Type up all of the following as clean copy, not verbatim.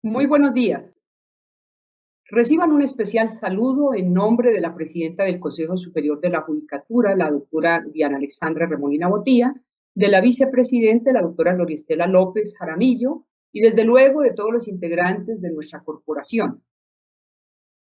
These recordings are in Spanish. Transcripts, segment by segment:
Muy buenos días. Reciban un especial saludo en nombre de la presidenta del Consejo Superior de la Judicatura, la doctora Diana Alexandra Remolina Botía, de la vicepresidenta, la doctora Loriestela López Jaramillo, y desde luego de todos los integrantes de nuestra corporación.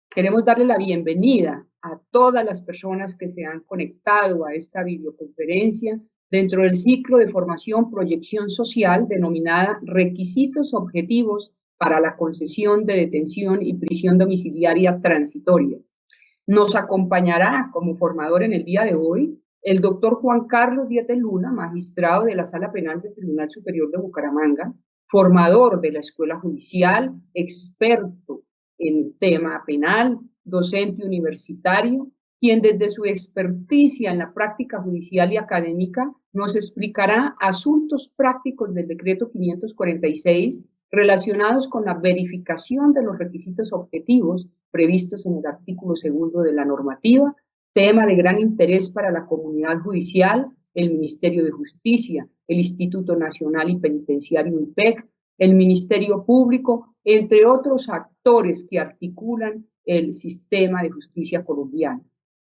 Queremos darle la bienvenida a todas las personas que se han conectado a esta videoconferencia dentro del ciclo de formación Proyección Social denominada Requisitos Objetivos para la concesión de detención y prisión domiciliaria transitorias. Nos acompañará como formador en el día de hoy el doctor Juan Carlos Diete Luna, magistrado de la Sala Penal del Tribunal Superior de Bucaramanga, formador de la Escuela Judicial, experto en el tema penal, docente universitario, quien desde su experticia en la práctica judicial y académica nos explicará asuntos prácticos del decreto 546 relacionados con la verificación de los requisitos objetivos previstos en el artículo 2 de la normativa, tema de gran interés para la comunidad judicial, el Ministerio de Justicia, el Instituto Nacional y Penitenciario INPEC, el Ministerio Público, entre otros actores que articulan el sistema de justicia colombiano.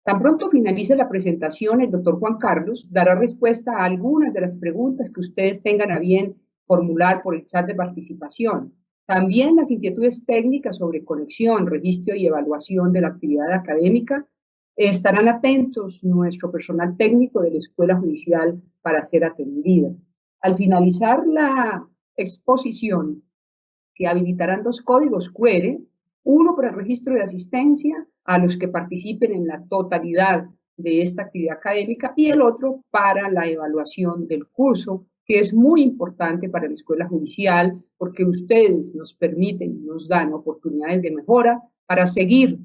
Tan pronto finalice la presentación, el doctor Juan Carlos dará respuesta a algunas de las preguntas que ustedes tengan a bien formular por el chat de participación. También las inquietudes técnicas sobre conexión, registro y evaluación de la actividad académica estarán atentos nuestro personal técnico de la Escuela Judicial para ser atendidas. Al finalizar la exposición, se habilitarán dos códigos QR, uno para el registro de asistencia a los que participen en la totalidad de esta actividad académica y el otro para la evaluación del curso, que es muy importante para la Escuela Judicial porque ustedes nos permiten, nos dan oportunidades de mejora para seguir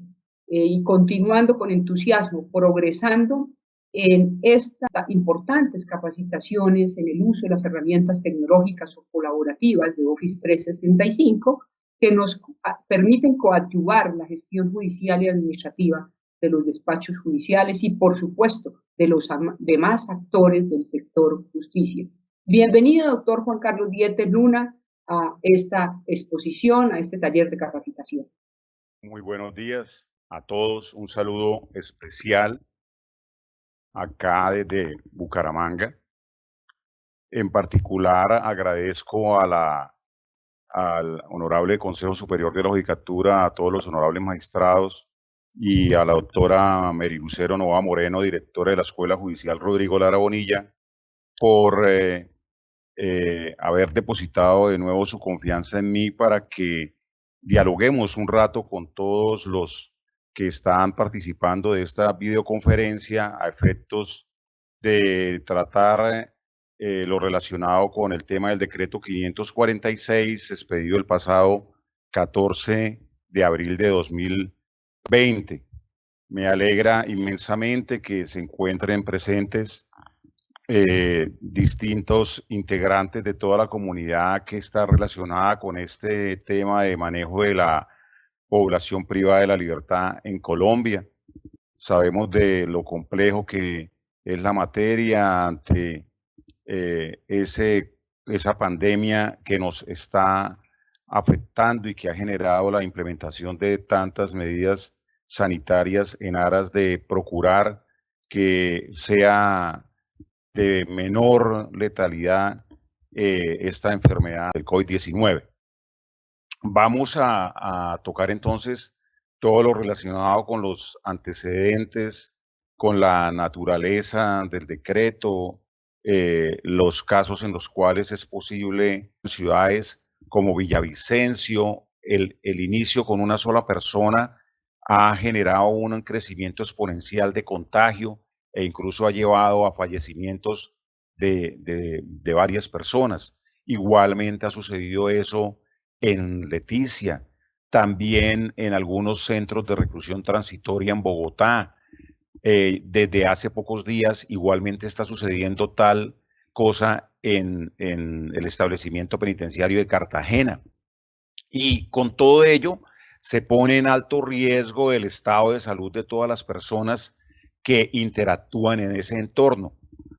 y continuando con entusiasmo, progresando en estas importantes capacitaciones en el uso de las herramientas tecnológicas o colaborativas de Office 365 que nos permiten coadyuvar la gestión judicial y administrativa de los despachos judiciales y, por supuesto, de los demás actores del sector justicia. Bienvenido, doctor Juan Carlos Diete Luna, a esta exposición, a este taller de capacitación. Muy buenos días a todos, un saludo especial acá desde Bucaramanga. En particular agradezco al Honorable Consejo Superior de la Judicatura, a todos los honorables magistrados y a la doctora Mary Lucero Nova Moreno, directora de la Escuela Judicial Rodrigo Lara Bonilla, por haber depositado de nuevo su confianza en mí para que dialoguemos un rato con todos los que están participando de esta videoconferencia a efectos de tratar lo relacionado con el tema del decreto 546 expedido el pasado 14 de abril de 2020. Me alegra inmensamente que se encuentren presentes distintos integrantes de toda la comunidad que está relacionada con este tema de manejo de la población privada de la libertad en Colombia. Sabemos de lo complejo que es la materia ante esa pandemia que nos está afectando y que ha generado la implementación de tantas medidas sanitarias en aras de procurar que sea de menor letalidad esta enfermedad del COVID-19. Vamos a tocar entonces todo lo relacionado con los antecedentes, con la naturaleza del decreto, los casos en los cuales es posible ciudades como Villavicencio, el inicio con una sola persona ha generado un crecimiento exponencial de contagio e incluso ha llevado a fallecimientos de varias personas. Igualmente ha sucedido eso en Leticia, también en algunos centros de reclusión transitoria en Bogotá. Desde hace pocos días igualmente está sucediendo tal cosa en el establecimiento penitenciario de Cartagena. Y con todo ello se pone en alto riesgo el estado de salud de todas las personas que interactúan en ese entorno,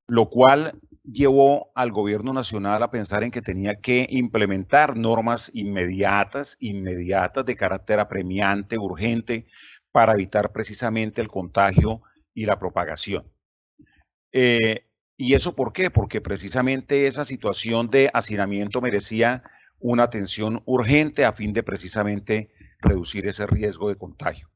lo cual llevó al gobierno nacional a pensar en que tenía que implementar normas inmediatas de carácter apremiante, urgente, para evitar precisamente el contagio y la propagación. ¿Y eso por qué? Porque precisamente esa situación de hacinamiento merecía una atención urgente a fin de precisamente reducir ese riesgo de contagio.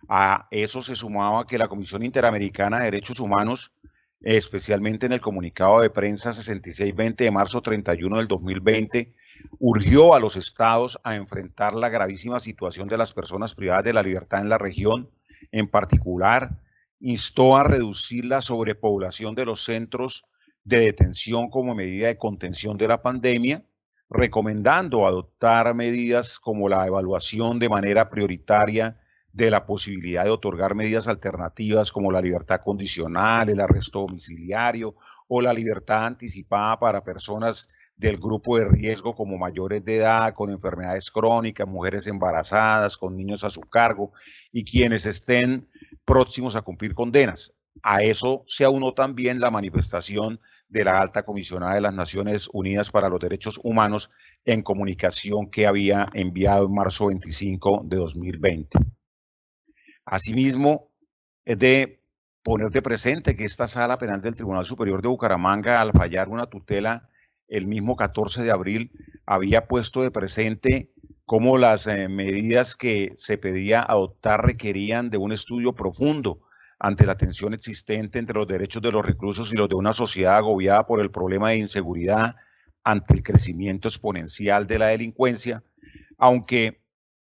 A eso se sumaba que la Comisión Interamericana de Derechos Humanos, especialmente en el comunicado de prensa 6620 de marzo 31 del 2020, urgió a los estados a enfrentar la gravísima situación de las personas privadas de la libertad en la región. En particular, instó a reducir la sobrepoblación de los centros de detención como medida de contención de la pandemia, recomendando adoptar medidas como la evaluación de manera prioritaria de la posibilidad de otorgar medidas alternativas como la libertad condicional, el arresto domiciliario o la libertad anticipada para personas del grupo de riesgo como mayores de edad, con enfermedades crónicas, mujeres embarazadas, con niños a su cargo y quienes estén próximos a cumplir condenas. A eso se aunó también la manifestación de la alta comisionada de las Naciones Unidas para los Derechos Humanos en comunicación que había enviado en marzo 25 de 2020. Asimismo, es de poner de presente que esta sala penal del Tribunal Superior de Bucaramanga, al fallar una tutela el mismo 14 de abril, había puesto de presente cómo las medidas que se pedía adoptar requerían de un estudio profundo ante la tensión existente entre los derechos de los reclusos y los de una sociedad agobiada por el problema de inseguridad ante el crecimiento exponencial de la delincuencia, aunque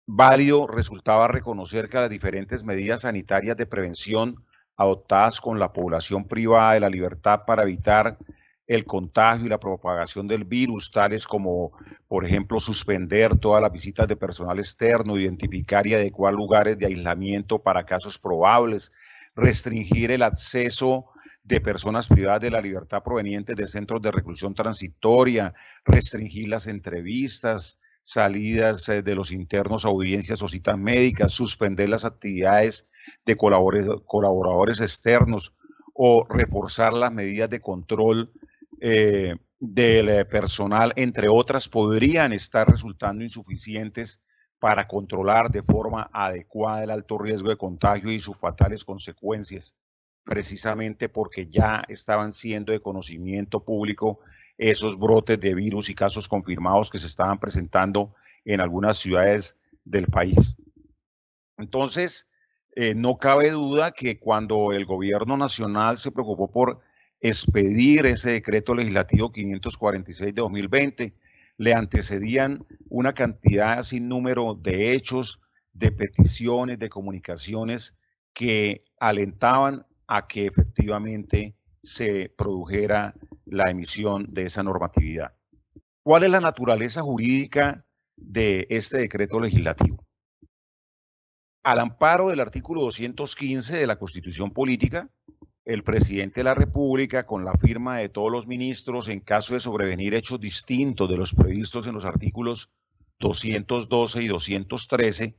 válido resultaba reconocer que las diferentes medidas sanitarias de prevención adoptadas con la población privada de la libertad para evitar el contagio y la propagación del virus, tales como, por ejemplo, suspender todas las visitas de personal externo, identificar y adecuar lugares de aislamiento para casos probables, restringir el acceso de personas privadas de la libertad provenientes de centros de reclusión transitoria, restringir las entrevistas, salidas de los internos, audiencias o citas médicas, suspender las actividades de colaboradores externos o reforzar las medidas de control del personal, entre otras, podrían estar resultando insuficientes para controlar de forma adecuada el alto riesgo de contagio y sus fatales consecuencias, precisamente porque ya estaban siendo de conocimiento público esos brotes de virus y casos confirmados que se estaban presentando en algunas ciudades del país. Entonces, no cabe duda que cuando el gobierno nacional se preocupó por expedir ese decreto legislativo 546 de 2020, le antecedían una cantidad sin número de hechos, de peticiones, de comunicaciones que alentaban a que efectivamente se produjera la emisión de esa normatividad. ¿Cuál es la naturaleza jurídica de este decreto legislativo? Al amparo del artículo 215 de la Constitución Política, el presidente de la República, con la firma de todos los ministros, en caso de sobrevenir hechos distintos de los previstos en los artículos 212 y 213,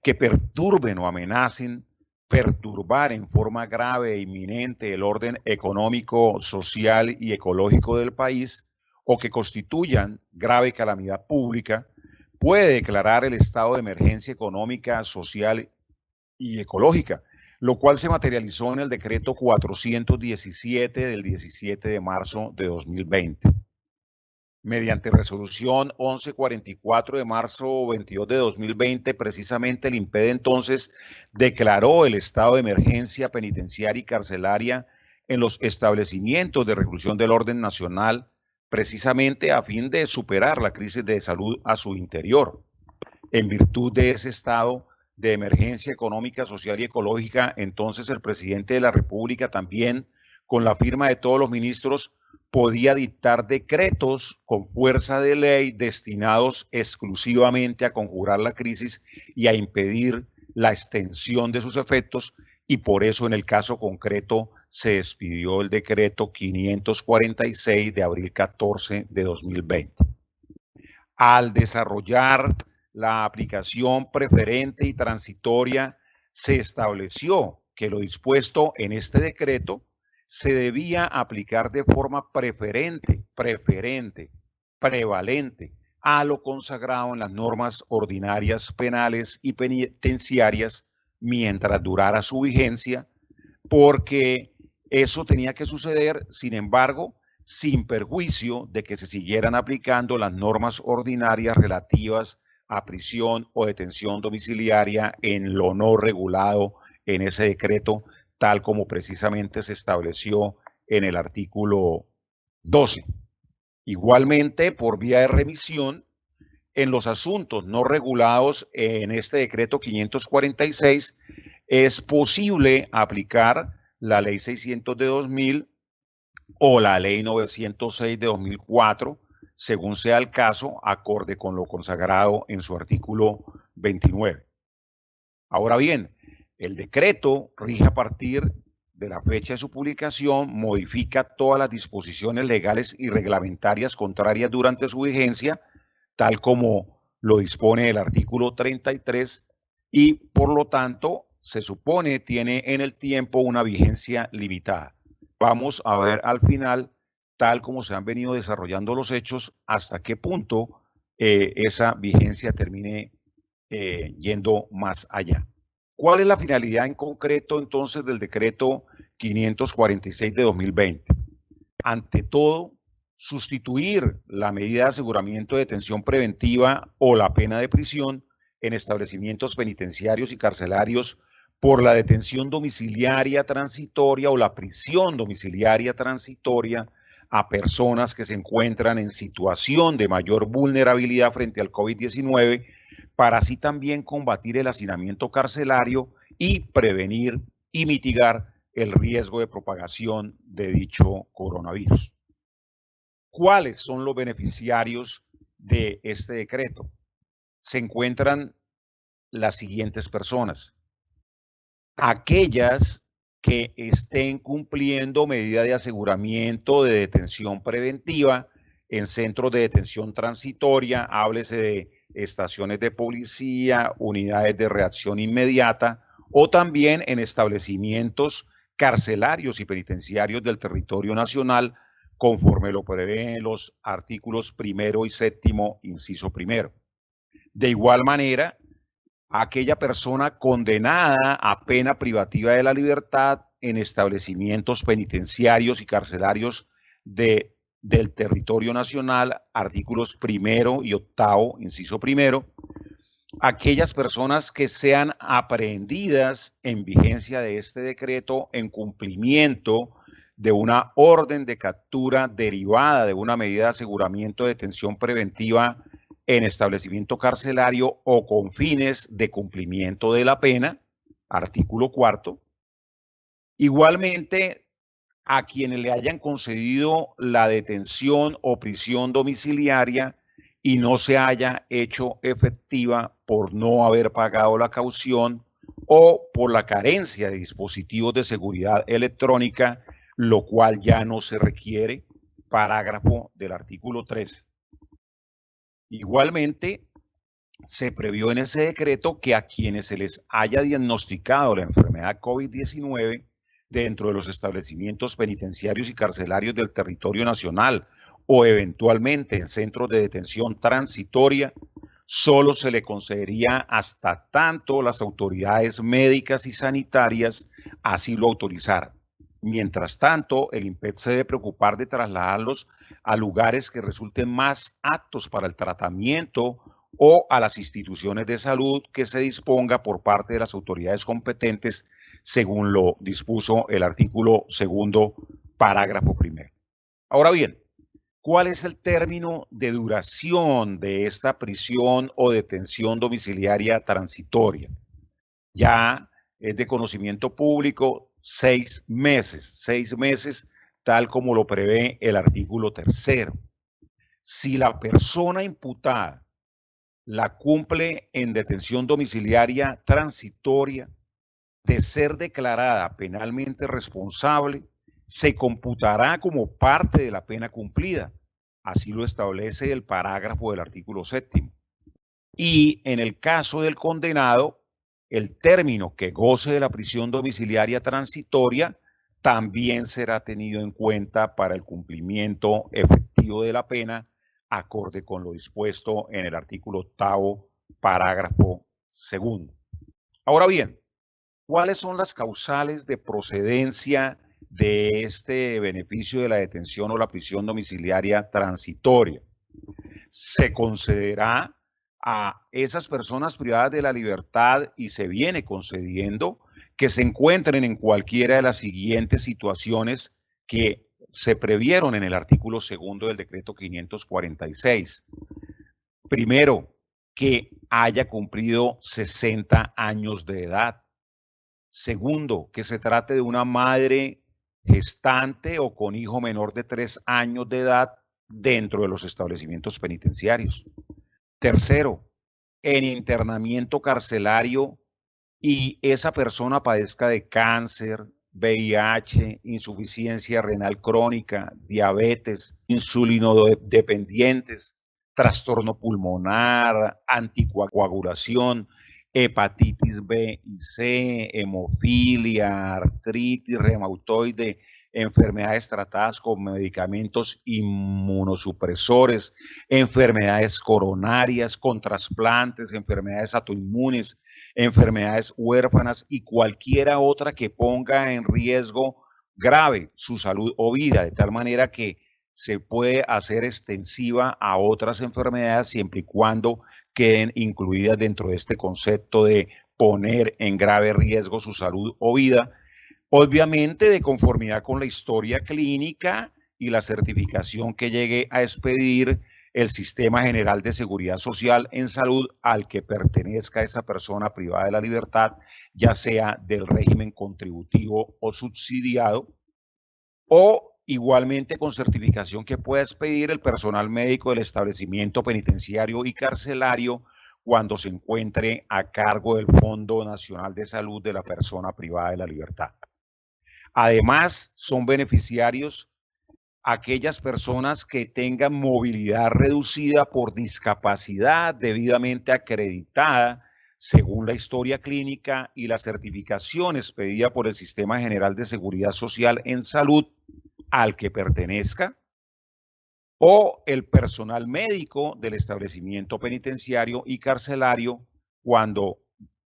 que perturben o amenacen perturbar en forma grave e inminente el orden económico, social y ecológico del país, o que constituyan grave calamidad pública, puede declarar el estado de emergencia económica, social y ecológica, lo cual se materializó en el decreto 417 del 17 de marzo de 2020. Mediante resolución 1144 de marzo 22 de 2020, precisamente el INPED entonces declaró el estado de emergencia penitenciaria y carcelaria en los establecimientos de reclusión del orden nacional, precisamente a fin de superar la crisis de salud a su interior. En virtud de ese estado de emergencia económica, social y ecológica, entonces el presidente de la República también, con la firma de todos los ministros, podía dictar decretos con fuerza de ley destinados exclusivamente a conjurar la crisis y a impedir la extensión de sus efectos, y por eso en el caso concreto se expidió el decreto 546 de abril 14 de 2020. Al desarrollar la aplicación preferente y transitoria, se estableció que lo dispuesto en este decreto se debía aplicar de forma prevalente, a lo consagrado en las normas ordinarias penales y penitenciarias mientras durara su vigencia, porque eso tenía que suceder, sin embargo, sin perjuicio de que se siguieran aplicando las normas ordinarias relativas a prisión o detención domiciliaria en lo no regulado en ese decreto, tal como precisamente se estableció en el artículo 12. Igualmente, por vía de remisión, en los asuntos no regulados en este decreto 546, es posible aplicar la ley 600 de 2000 o la ley 906 de 2004, según sea el caso, acorde con lo consagrado en su artículo 29. Ahora bien, el decreto rige a partir de la fecha de su publicación, modifica todas las disposiciones legales y reglamentarias contrarias durante su vigencia, tal como lo dispone el artículo 33, y por lo tanto se supone tiene en el tiempo una vigencia limitada. Vamos a ver al final, tal como se han venido desarrollando los hechos, hasta qué punto esa vigencia termine yendo más allá. ¿Cuál es la finalidad en concreto entonces del decreto 546 de 2020? Ante todo, sustituir la medida de aseguramiento de detención preventiva o la pena de prisión en establecimientos penitenciarios y carcelarios por la detención domiciliaria transitoria o la prisión domiciliaria transitoria a personas que se encuentran en situación de mayor vulnerabilidad frente al COVID-19, para así también combatir el hacinamiento carcelario y prevenir y mitigar el riesgo de propagación de dicho coronavirus. ¿Cuáles son los beneficiarios de este decreto? Se encuentran las siguientes personas: aquellas que estén cumpliendo medida de aseguramiento de detención preventiva en centros de detención transitoria, háblese de estaciones de policía, unidades de reacción inmediata, o también en establecimientos carcelarios y penitenciarios del territorio nacional, conforme lo prevén los artículos 1 y 7, inciso 1. De igual manera, aquella persona condenada a pena privativa de la libertad en establecimientos penitenciarios y carcelarios del territorio nacional, artículos 1 y 8, inciso 1, aquellas personas que sean aprehendidas en vigencia de este decreto en cumplimiento de una orden de captura derivada de una medida de aseguramiento de detención preventiva en establecimiento carcelario o con fines de cumplimiento de la pena, artículo 4. Igualmente, a quienes le hayan concedido la detención o prisión domiciliaria y no se haya hecho efectiva por no haber pagado la caución o por la carencia de dispositivos de seguridad electrónica, lo cual ya no se requiere, parágrafo del artículo 3. Igualmente, se previó en ese decreto que a quienes se les haya diagnosticado la enfermedad COVID-19 dentro de los establecimientos penitenciarios y carcelarios del territorio nacional o eventualmente en centros de detención transitoria, solo se le concedería hasta tanto las autoridades médicas y sanitarias así lo autorizaran. Mientras tanto, el INPET se debe preocupar de trasladarlos a lugares que resulten más aptos para el tratamiento o a las instituciones de salud que se disponga por parte de las autoridades competentes, según lo dispuso el artículo 2, parágrafo 1. Ahora bien, ¿cuál es el término de duración de esta prisión o detención domiciliaria transitoria? Ya es de conocimiento público 6 meses, 6 meses, tal como lo prevé el artículo 3. Si la persona imputada la cumple en detención domiciliaria transitoria, de ser declarada penalmente responsable, se computará como parte de la pena cumplida. Así lo establece el parágrafo del artículo 7. Y en el caso del condenado, el término que goce de la prisión domiciliaria transitoria también será tenido en cuenta para el cumplimiento efectivo de la pena, acorde con lo dispuesto en el artículo 8º, parágrafo 2º. Ahora bien, ¿cuáles son las causales de procedencia de este beneficio de la detención o la prisión domiciliaria transitoria? Se concederá a esas personas privadas de la libertad, y se viene concediendo, que se encuentren en cualquiera de las siguientes situaciones que se previeron en el artículo 2º del decreto 546. Primero, que haya cumplido 60 años de edad. Segundo, que se trate de una madre gestante o con hijo menor de 3 años de edad dentro de los establecimientos penitenciarios. Tercero, en internamiento carcelario y esa persona padezca de cáncer, VIH, insuficiencia renal crónica, diabetes, insulinodependientes, trastorno pulmonar, anticoagulación, hepatitis B y C, hemofilia, artritis reumatoide, enfermedades tratadas con medicamentos inmunosupresores, enfermedades coronarias, con trasplantes, enfermedades autoinmunes, enfermedades huérfanas y cualquiera otra que ponga en riesgo grave su salud o vida, de tal manera que se puede hacer extensiva a otras enfermedades siempre y cuando queden incluidas dentro de este concepto de poner en grave riesgo su salud o vida, obviamente de conformidad con la historia clínica y la certificación que llegue a expedir el Sistema General de Seguridad Social en Salud al que pertenezca esa persona privada de la libertad, ya sea del régimen contributivo o subsidiado, o igualmente con certificación que pueda expedir el personal médico del establecimiento penitenciario y carcelario cuando se encuentre a cargo del Fondo Nacional de Salud de la persona privada de la libertad. Además, son beneficiarios aquellas personas que tengan movilidad reducida por discapacidad debidamente acreditada según la historia clínica y las certificaciones pedidas por el Sistema General de Seguridad Social en Salud al que pertenezca, o el personal médico del establecimiento penitenciario y carcelario cuando,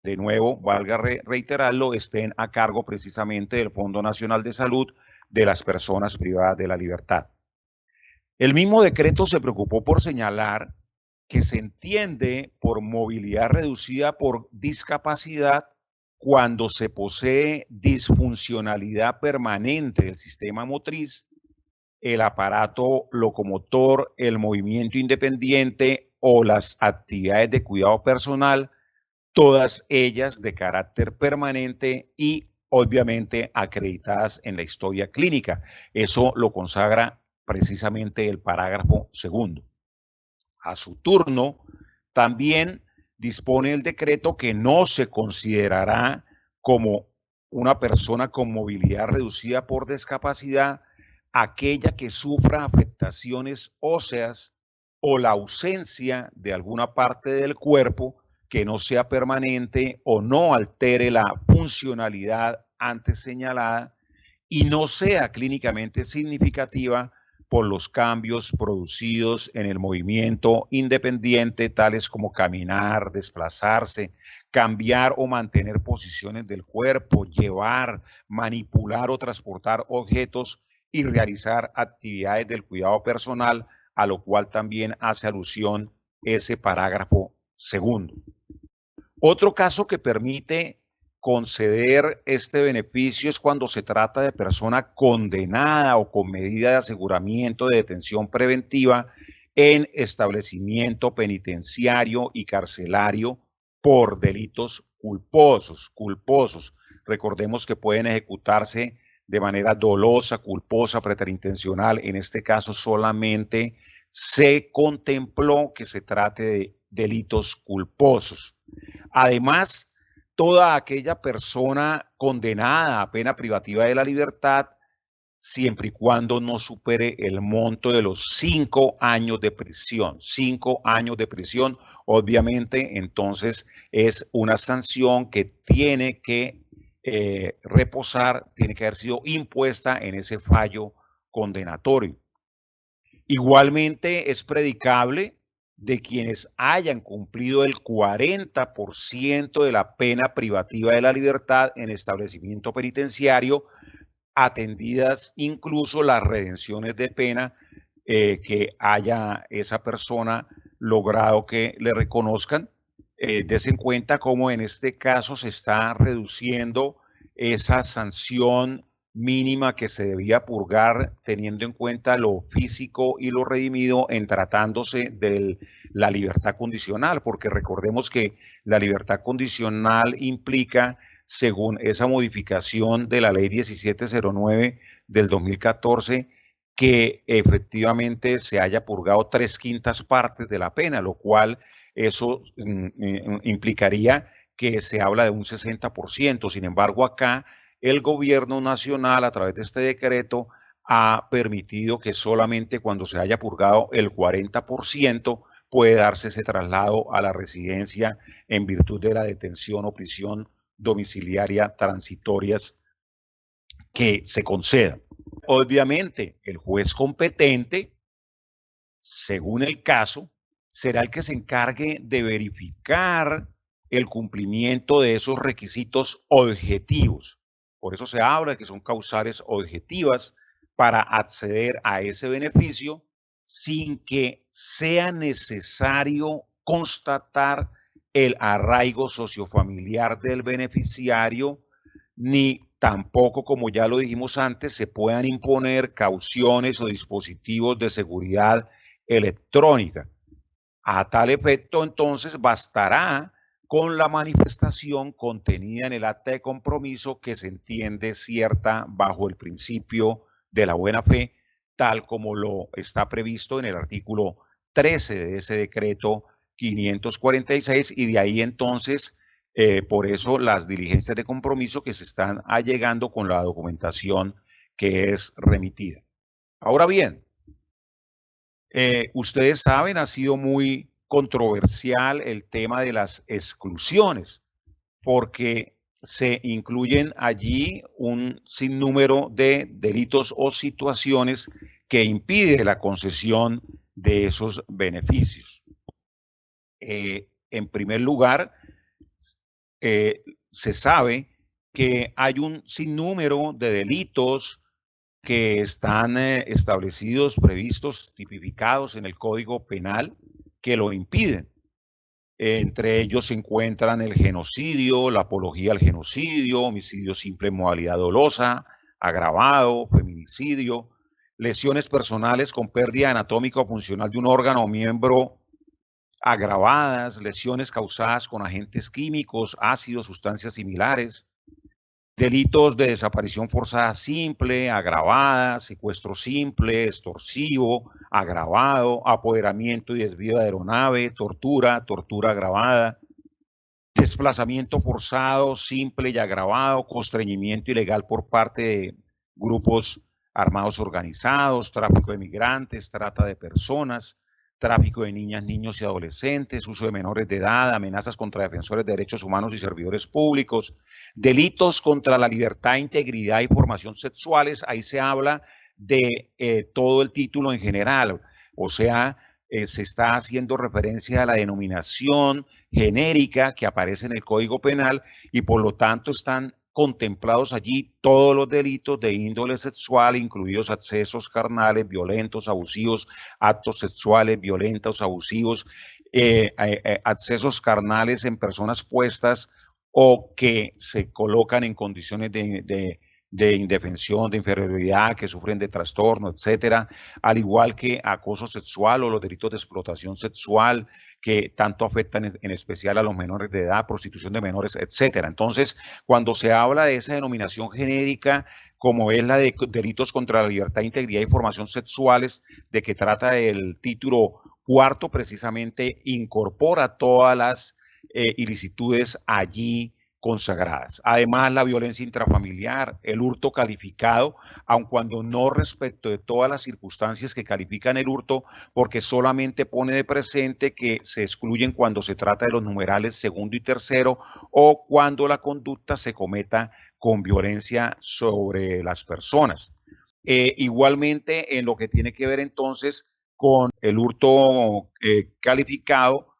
de nuevo, valga reiterarlo, estén a cargo precisamente del Fondo Nacional de Salud de las personas privadas de la libertad. El mismo decreto se preocupó por señalar que se entiende por movilidad reducida por discapacidad cuando se posee disfuncionalidad permanente del sistema motriz, el aparato locomotor, el movimiento independiente o las actividades de cuidado personal, todas ellas de carácter permanente y obviamente acreditadas en la historia clínica. Eso lo consagra precisamente el parágrafo 2º. A su turno, también dispone el decreto que no se considerará como una persona con movilidad reducida por discapacidad aquella que sufra afectaciones óseas o la ausencia de alguna parte del cuerpo que no sea permanente o no altere la funcionalidad antes señalada y no sea clínicamente significativa por los cambios producidos en el movimiento independiente, tales como caminar, desplazarse, cambiar o mantener posiciones del cuerpo, llevar, manipular o transportar objetos y realizar actividades del cuidado personal, a lo cual también hace alusión ese parágrafo 2º. Otro caso que permite conceder este beneficio es cuando se trata de persona condenada o con medida de aseguramiento de detención preventiva en establecimiento penitenciario y carcelario por delitos culposos. Recordemos que pueden ejecutarse de manera dolosa, culposa, preterintencional. En este caso solamente se contempló que se trate de delitos culposos. Además, toda aquella persona condenada a pena privativa de la libertad, siempre y cuando no supere el monto de los 5 años de prisión. 5 años de prisión, obviamente, entonces es una sanción que tiene que reposar, tiene que haber sido impuesta en ese fallo condenatorio. Igualmente es predicable de quienes hayan cumplido el 40% de la pena privativa de la libertad en establecimiento penitenciario, atendidas incluso las redenciones de pena que haya esa persona logrado que le reconozcan. Des en cuenta cómo en este caso se está reduciendo esa sanción mínima que se debía purgar teniendo en cuenta lo físico y lo redimido en tratándose de la libertad condicional, porque recordemos que la libertad condicional implica, según esa modificación de la ley 1709 del 2014, que efectivamente se haya purgado 3/5 partes de la pena, lo cual eso implicaría que se habla de un 60%. Sin embargo, acá el gobierno nacional, a través de este decreto, ha permitido que solamente cuando se haya purgado el 40% puede darse ese traslado a la residencia en virtud de la detención o prisión domiciliaria transitorias que se concedan. Obviamente, el juez competente, según el caso, será el que se encargue de verificar el cumplimiento de esos requisitos objetivos. Por eso se habla de que son causales objetivas para acceder a ese beneficio sin que sea necesario constatar el arraigo sociofamiliar del beneficiario, ni tampoco, como ya lo dijimos antes, se puedan imponer cauciones o dispositivos de seguridad electrónica. A tal efecto, entonces, bastará con la manifestación contenida en el acta de compromiso que se entiende cierta bajo el principio de la buena fe, tal como lo está previsto en el artículo 13 de ese decreto 546, y de ahí entonces, por eso las diligencias de compromiso que se están allegando con la documentación que es remitida. Ahora bien, ustedes saben, ha sido muy controversial el tema de las exclusiones, porque se incluyen allí un sinnúmero de delitos o situaciones que impiden la concesión de esos beneficios. En primer lugar, se sabe que hay un sinnúmero de delitos que están establecidos, previstos, tipificados en el Código Penal que lo impiden. Entre ellos se encuentran el genocidio, la apología al genocidio, homicidio simple en modalidad dolosa, agravado, feminicidio, lesiones personales con pérdida anatómica o funcional de un órgano o miembro agravadas, lesiones causadas con agentes químicos, ácidos, sustancias similares, delitos de desaparición forzada simple, agravada, secuestro simple, extorsivo, agravado, apoderamiento y desvío de aeronave, tortura, tortura agravada, desplazamiento forzado simple y agravado, constreñimiento ilegal por parte de grupos armados organizados, tráfico de migrantes, trata de personas, tráfico de niñas, niños y adolescentes, uso de menores de edad, amenazas contra defensores de derechos humanos y servidores públicos, delitos contra la libertad, integridad y formación sexuales. Ahí se habla de todo el título en general, o sea, se está haciendo referencia a la denominación genérica que aparece en el Código Penal y por lo tanto están contemplados allí todos los delitos de índole sexual, incluidos accesos carnales, violentos, abusivos, actos sexuales, violentos, abusivos, accesos carnales en personas puestas o que se colocan en condiciones de indefensión, de inferioridad, que sufren de trastorno, etcétera, al igual que acoso sexual o los delitos de explotación sexual que tanto afectan en especial a los menores de edad, prostitución de menores, etcétera. Entonces, cuando se habla de esa denominación genérica, como es la de delitos contra la libertad, integridad y formación sexuales, de que trata el título cuarto, precisamente incorpora todas las ilicitudes allí consagradas. Además, la violencia intrafamiliar, el hurto calificado, aun cuando no respecto de todas las circunstancias que califican el hurto, porque solamente pone de presente que se excluyen cuando se trata de los numerales segundo y tercero o cuando la conducta se cometa con violencia sobre las personas. Igualmente, en lo que tiene que ver entonces con el hurto calificado,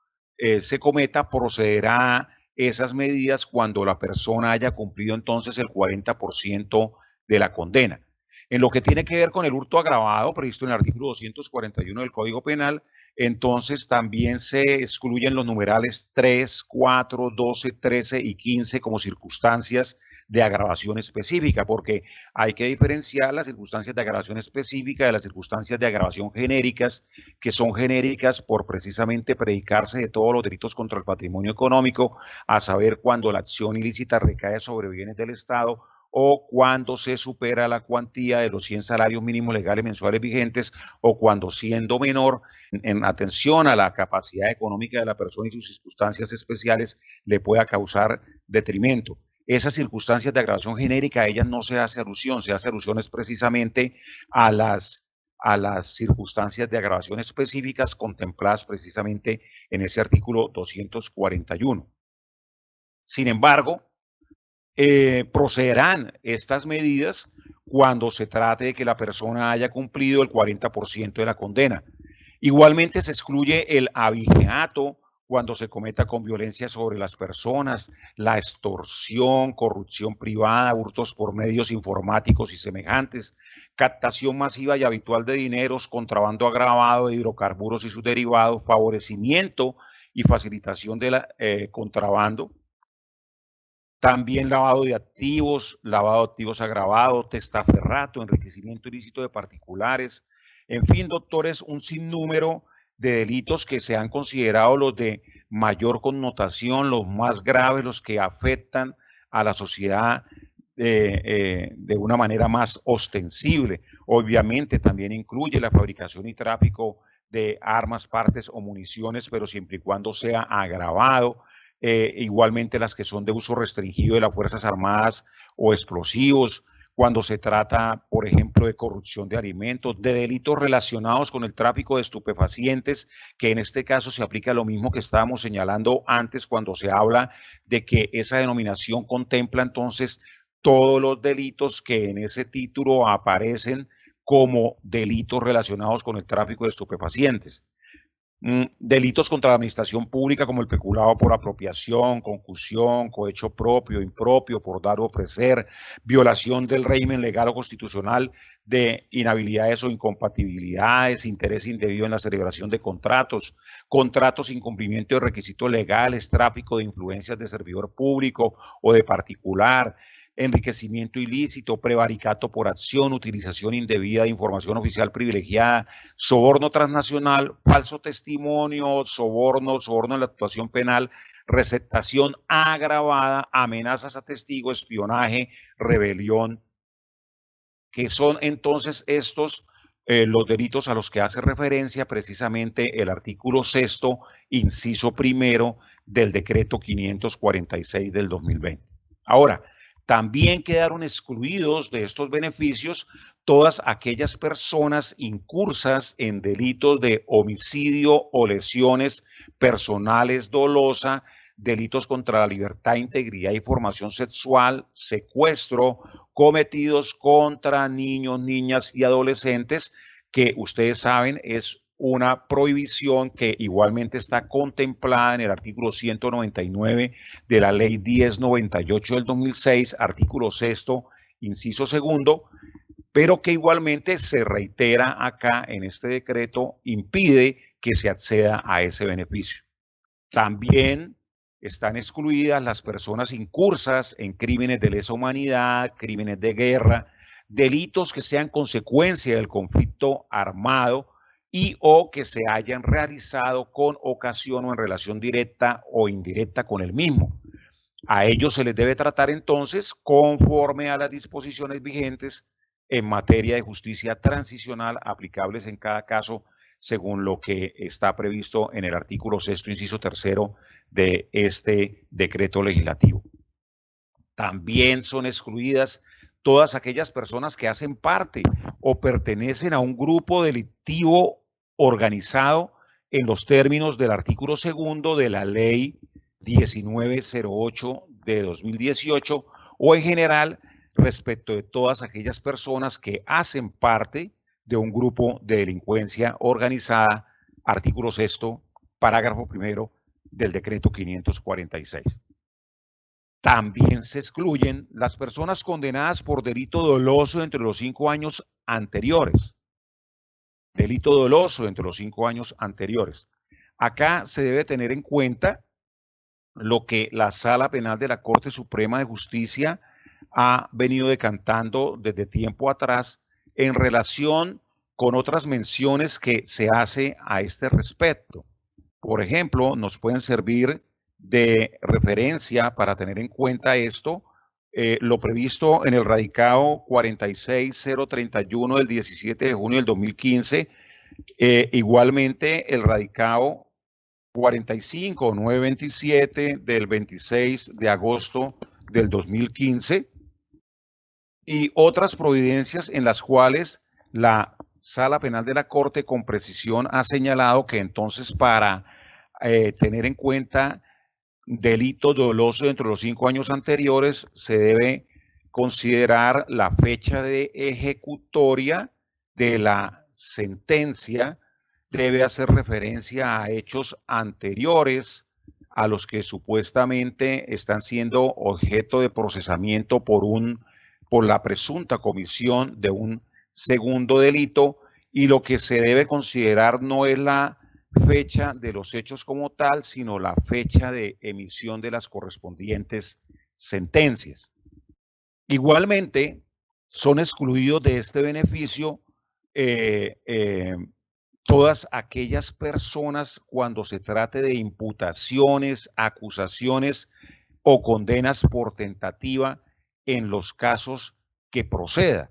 se cometa, procederá esas medidas cuando la persona haya cumplido entonces el 40% de la condena. En lo que tiene que ver con el hurto agravado, previsto en el artículo 241 del Código Penal, entonces también se excluyen los numerales 3, 4, 12, 13 y 15 como circunstancias de agravación específica, porque hay que diferenciar las circunstancias de agravación específica de las circunstancias de agravación genéricas, que son genéricas por precisamente predicarse de todos los delitos contra el patrimonio económico, a saber, cuando la acción ilícita recae sobre bienes del Estado o cuando se supera la cuantía de los 100 salarios mínimos legales mensuales vigentes, o cuando, siendo menor, en atención a la capacidad económica de la persona y sus circunstancias especiales, le pueda causar detrimento. Esas circunstancias de agravación genérica, a ellas no se hace alusión, se hace alusión es precisamente a las circunstancias de agravación específicas contempladas precisamente en ese artículo 241. Sin embargo, procederán estas medidas cuando se trate de que la persona haya cumplido el 40% de la condena. Igualmente se excluye el abigeato cuando se cometa con violencia sobre las personas, la extorsión, corrupción privada, hurtos por medios informáticos y semejantes, captación masiva y habitual de dineros, contrabando agravado de hidrocarburos y sus derivados, favorecimiento y facilitación de contrabando. También lavado de activos agravado, testaferrato, enriquecimiento ilícito de particulares. En fin, doctores, un sinnúmero de delitos que se han considerado los de mayor connotación, los más graves, los que afectan a la sociedad de una manera más ostensible. Obviamente también incluye la fabricación y tráfico de armas, partes o municiones, pero siempre y cuando sea agravado. Igualmente las que son de uso restringido de las Fuerzas Armadas o explosivos, cuando se trata, por ejemplo, de corrupción de alimentos, de delitos relacionados con el tráfico de estupefacientes, que en este caso se aplica lo mismo que estábamos señalando antes cuando se habla de que esa denominación contempla entonces todos los delitos que en ese título aparecen como delitos relacionados con el tráfico de estupefacientes. Delitos contra la administración pública como el peculado por apropiación, concusión, cohecho propio, impropio, por dar o ofrecer, violación del régimen legal o constitucional de inhabilidades o incompatibilidades, interés indebido en la celebración de contratos, contratos sin cumplimiento de requisitos legales, tráfico de influencias de servidor público o de particular, enriquecimiento ilícito, prevaricato por acción, utilización indebida de información oficial privilegiada, soborno transnacional, falso testimonio, soborno en la actuación penal, receptación agravada, amenazas a testigos, espionaje, rebelión, que son entonces estos los delitos a los que hace referencia precisamente el artículo 6, inciso primero del decreto 546 del 2020. Ahora, también quedaron excluidos de estos beneficios todas aquellas personas incursas en delitos de homicidio o lesiones personales dolosa, delitos contra la libertad, integridad y formación sexual, secuestro, cometidos contra niños, niñas y adolescentes, que ustedes saben es una prohibición que igualmente está contemplada en el artículo 199 de la ley 1098 del 2006, artículo 6, inciso segundo, pero que igualmente se reitera acá en este decreto, impide que se acceda a ese beneficio. También están excluidas las personas incursas en crímenes de lesa humanidad, crímenes de guerra, delitos que sean consecuencia del conflicto armado y o que se hayan realizado con ocasión o en relación directa o indirecta con el mismo. A ellos se les debe tratar entonces conforme a las disposiciones vigentes en materia de justicia transicional aplicables en cada caso según lo que está previsto en el artículo 6, inciso 3 de este decreto legislativo. También son excluidas todas aquellas personas que hacen parte o pertenecen a un grupo delictivo organizado en los términos del artículo 2 de la ley 1908 de 2018 o en general respecto de todas aquellas personas que hacen parte de un grupo de delincuencia organizada, artículo 6, parágrafo 1 del decreto 546. También se excluyen las personas condenadas por delito doloso entre los 5 años anteriores. Delito doloso entre los 5 años anteriores. Acá se debe tener en cuenta lo que la Sala Penal de la Corte Suprema de Justicia ha venido decantando desde tiempo atrás en relación con otras menciones que se hace a este respecto. Por ejemplo, nos pueden servir de referencia para tener en cuenta esto, lo previsto en el radicado 46031 del 17 de junio del 2015, igualmente el radicado 45927 del 26 de agosto del 2015 y otras providencias en las cuales la Sala Penal de la Corte con precisión ha señalado que entonces para tener en cuenta delito doloso dentro de los 5 años anteriores se debe considerar la fecha de ejecutoria de la sentencia, debe hacer referencia a hechos anteriores a los que supuestamente están siendo objeto de procesamiento por la presunta comisión de un segundo delito, y lo que se debe considerar no es la fecha de los hechos como tal, sino la fecha de emisión de las correspondientes sentencias. Igualmente, son excluidos de este beneficio todas aquellas personas cuando se trate de imputaciones, acusaciones o condenas por tentativa en los casos que proceda.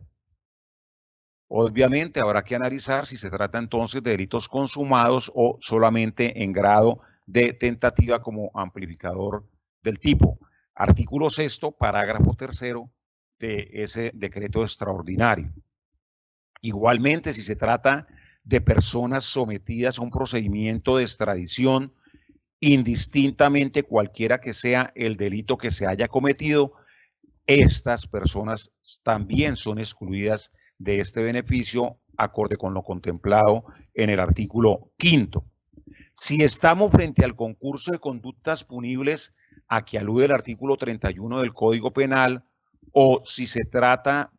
Obviamente habrá que analizar si se trata entonces de delitos consumados o solamente en grado de tentativa como amplificador del tipo. Artículo 6, parágrafo 3 de ese decreto extraordinario. Igualmente, si se trata de personas sometidas a un procedimiento de extradición, indistintamente cualquiera que sea el delito que se haya cometido, estas personas también son excluidas de este beneficio acorde con lo contemplado en el artículo 5. Si estamos frente al concurso de conductas punibles a que alude el artículo 31 del Código Penal, o si se trata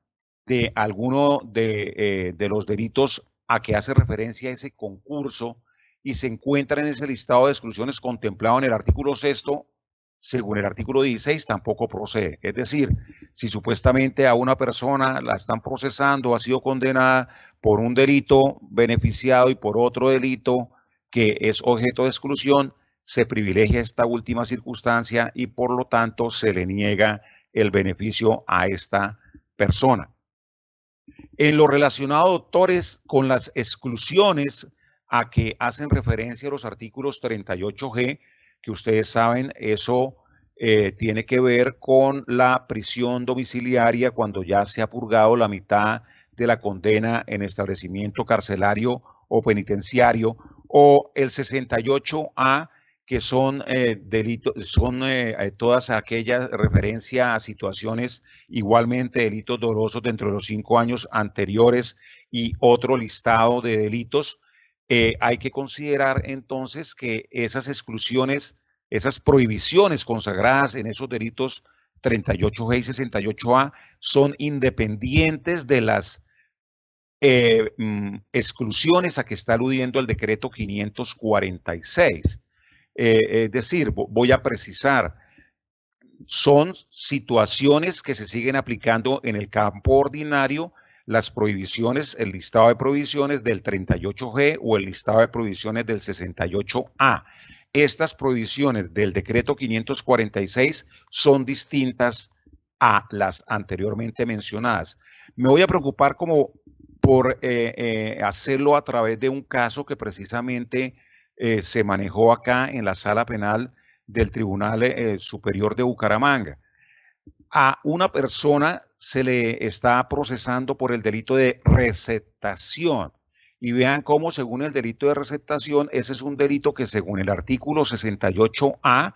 de alguno de los delitos a que hace referencia a ese concurso y se encuentra en ese listado de exclusiones contemplado en el artículo 6, según el artículo 16, tampoco procede. Es decir, si supuestamente a una persona la están procesando, ha sido condenada por un delito beneficiado y por otro delito que es objeto de exclusión, se privilegia esta última circunstancia y por lo tanto se le niega el beneficio a esta persona. En lo relacionado, doctores, con las exclusiones a que hacen referencia los artículos 38G, que ustedes saben, eso tiene que ver con la prisión domiciliaria cuando ya se ha purgado la mitad de la condena en establecimiento carcelario o penitenciario, o el 68A, que son delitos, son todas aquellas referencias a situaciones igualmente delitos dolosos dentro de los 5 años anteriores y otro listado de delitos. Hay que considerar entonces que esas exclusiones, esas prohibiciones consagradas en esos delitos 38G y 68A son independientes de las exclusiones a que está aludiendo el decreto 546. Es decir, voy a precisar, son situaciones que se siguen aplicando en el campo ordinario, las prohibiciones, el listado de prohibiciones del 38G o el listado de prohibiciones del 68A. Estas prohibiciones del decreto 546 son distintas a las anteriormente mencionadas. Me voy a preocupar como por hacerlo a través de un caso que precisamente se manejó acá en la Sala Penal del Tribunal Superior de Bucaramanga. A una persona se le está procesando por el delito de receptación. Y vean cómo, según el delito de receptación, ese es un delito que según el artículo 68A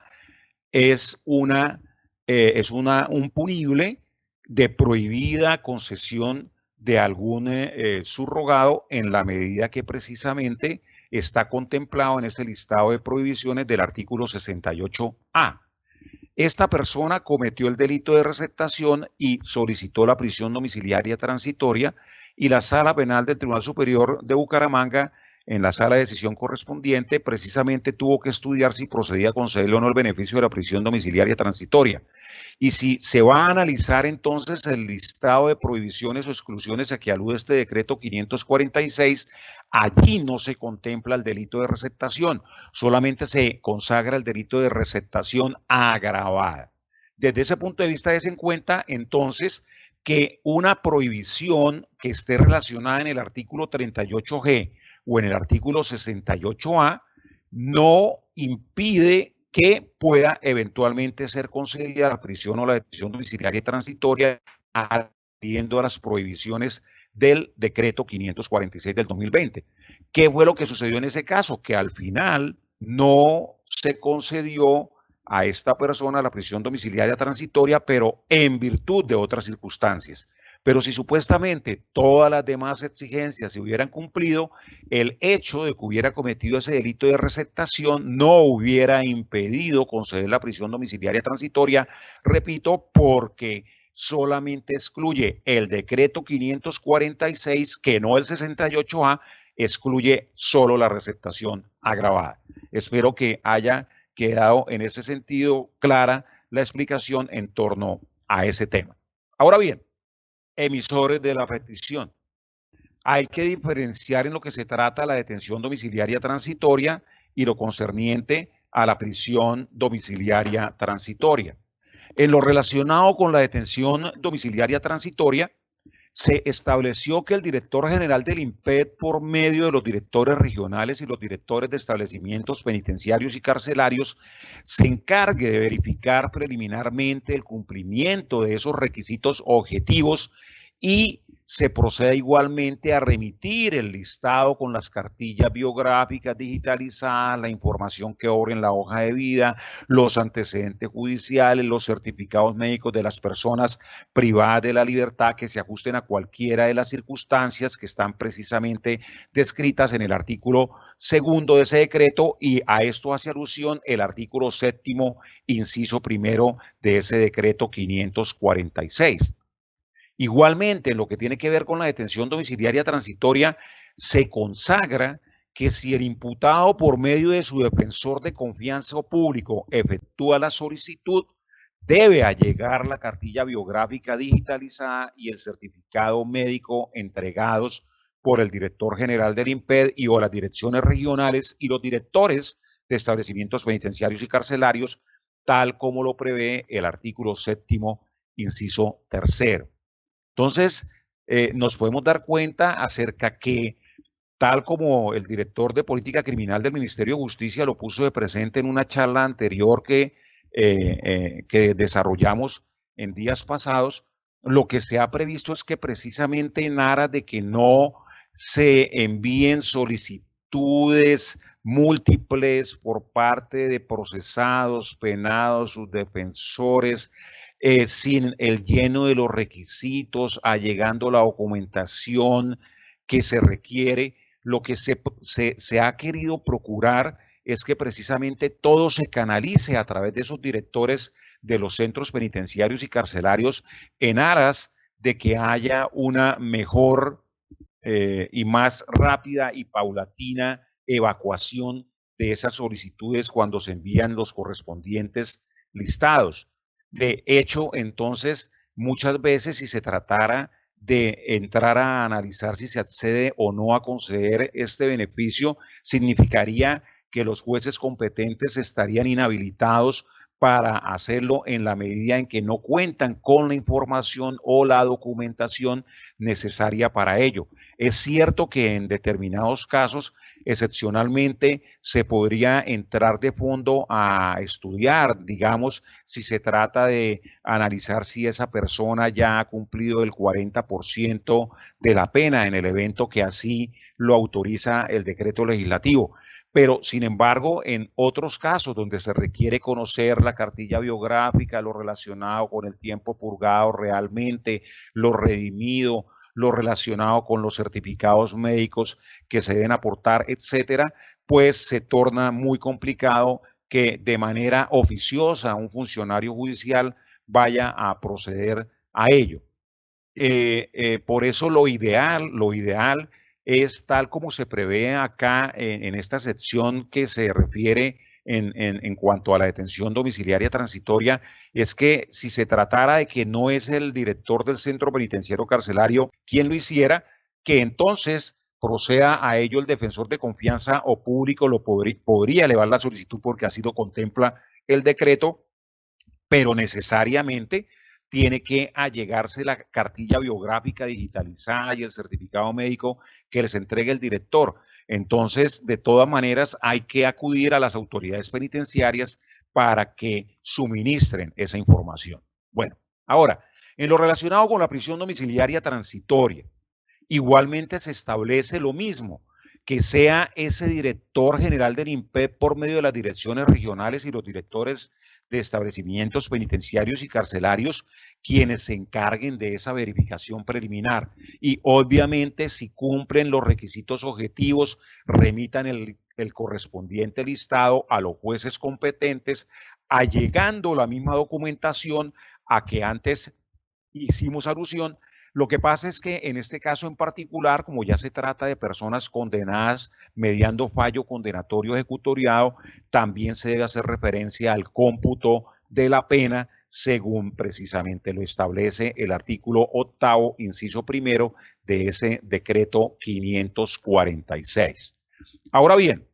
es una es un punible de prohibida concesión de algún subrogado en la medida que precisamente está contemplado en ese listado de prohibiciones del artículo 68A. Esta persona cometió el delito de receptación y solicitó la prisión domiciliaria transitoria, y la Sala Penal del Tribunal Superior de Bucaramanga, en la sala de decisión correspondiente, precisamente tuvo que estudiar si procedía a concederle o no el beneficio de la prisión domiciliaria transitoria. Y si se va a analizar entonces el listado de prohibiciones o exclusiones a que alude este decreto 546, allí no se contempla el delito de receptación, solamente se consagra el delito de receptación agravada. Desde ese punto de vista, des en cuenta entonces que una prohibición que esté relacionada en el artículo 38G o en el artículo 68A no impide que pueda eventualmente ser concedida la prisión o la detención domiciliaria transitoria atendiendo a las prohibiciones del decreto 546 del 2020. ¿Qué fue lo que sucedió en ese caso? Que al final no se concedió a esta persona la prisión domiciliaria transitoria, pero en virtud de otras circunstancias. Pero si supuestamente todas las demás exigencias se hubieran cumplido, el hecho de que hubiera cometido ese delito de receptación no hubiera impedido conceder la prisión domiciliaria transitoria, repito, porque solamente excluye el decreto 546, que no el 68A, excluye solo la receptación agravada. Espero que haya quedado en ese sentido clara la explicación en torno a ese tema. Ahora bien, emisores de la petición. Hay que diferenciar en lo que se trata la detención domiciliaria transitoria y lo concerniente a la prisión domiciliaria transitoria. En lo relacionado con la detención domiciliaria transitoria, se estableció que el director general del INPED, por medio de los directores regionales y los directores de establecimientos penitenciarios y carcelarios, se encargue de verificar preliminarmente el cumplimiento de esos requisitos objetivos y se procede igualmente a remitir el listado con las cartillas biográficas digitalizadas, la información que obra en la hoja de vida, los antecedentes judiciales, los certificados médicos de las personas privadas de la libertad que se ajusten a cualquiera de las circunstancias que están precisamente descritas en el artículo 2 de ese decreto, y a esto hace alusión el artículo 7º, inciso 1 de ese decreto 546. Igualmente, en lo que tiene que ver con la detención domiciliaria transitoria, se consagra que si el imputado, por medio de su defensor de confianza o público, efectúa la solicitud, debe allegar la cartilla biográfica digitalizada y el certificado médico entregados por el director general del INPED y o las direcciones regionales y los directores de establecimientos penitenciarios y carcelarios, tal como lo prevé el artículo 7º, inciso 3. Entonces, nos podemos dar cuenta acerca que, tal como el director de política criminal del Ministerio de Justicia lo puso de presente en una charla anterior que desarrollamos en días pasados, lo que se ha previsto es que precisamente en aras de que no se envíen solicitudes múltiples por parte de procesados, penados, sus defensores, sin el lleno de los requisitos, allegando la documentación que se requiere, lo que se ha querido procurar es que precisamente todo se canalice a través de esos directores de los centros penitenciarios y carcelarios en aras de que haya una mejor y más rápida y paulatina evacuación de esas solicitudes cuando se envían los correspondientes listados. De hecho, entonces, muchas veces si se tratara de entrar a analizar si se accede o no a conceder este beneficio, significaría que los jueces competentes estarían inhabilitados para hacerlo en la medida en que no cuentan con la información o la documentación necesaria para ello. Es cierto que en determinados casos, excepcionalmente, se podría entrar de fondo a estudiar, digamos, si se trata de analizar si esa persona ya ha cumplido el 40% de la pena en el evento que así lo autoriza el decreto legislativo. Pero, sin embargo, en otros casos donde se requiere conocer la cartilla biográfica, lo relacionado con el tiempo purgado realmente, lo redimido, lo relacionado con los certificados médicos que se deben aportar, etcétera, pues se torna muy complicado que de manera oficiosa un funcionario judicial vaya a proceder a ello. Por eso lo ideal es tal como se prevé acá en esta sección que se refiere en cuanto a la detención domiciliaria transitoria, es que si se tratara de que no es el director del centro penitenciario carcelario quien lo hiciera, que entonces proceda a ello el defensor de confianza o público podría elevar la solicitud porque así lo contempla el decreto, pero necesariamente tiene que allegarse la cartilla biográfica digitalizada y el certificado médico que les entregue el director. Entonces, de todas maneras, hay que acudir a las autoridades penitenciarias para que suministren esa información. Bueno, ahora, en lo relacionado con la prisión domiciliaria transitoria, igualmente se establece lo mismo, que sea ese director general del INPEP por medio de las direcciones regionales y los directores de establecimientos penitenciarios y carcelarios quienes se encarguen de esa verificación preliminar. Y obviamente si cumplen los requisitos objetivos, remitan el correspondiente listado a los jueces competentes, allegando la misma documentación a que antes hicimos alusión. Lo que pasa es que en este caso en particular, como ya se trata de personas condenadas mediando fallo condenatorio ejecutoriado, también se debe hacer referencia al cómputo de la pena según precisamente lo establece el artículo 8º, inciso primero de ese decreto 546. Ahora bien,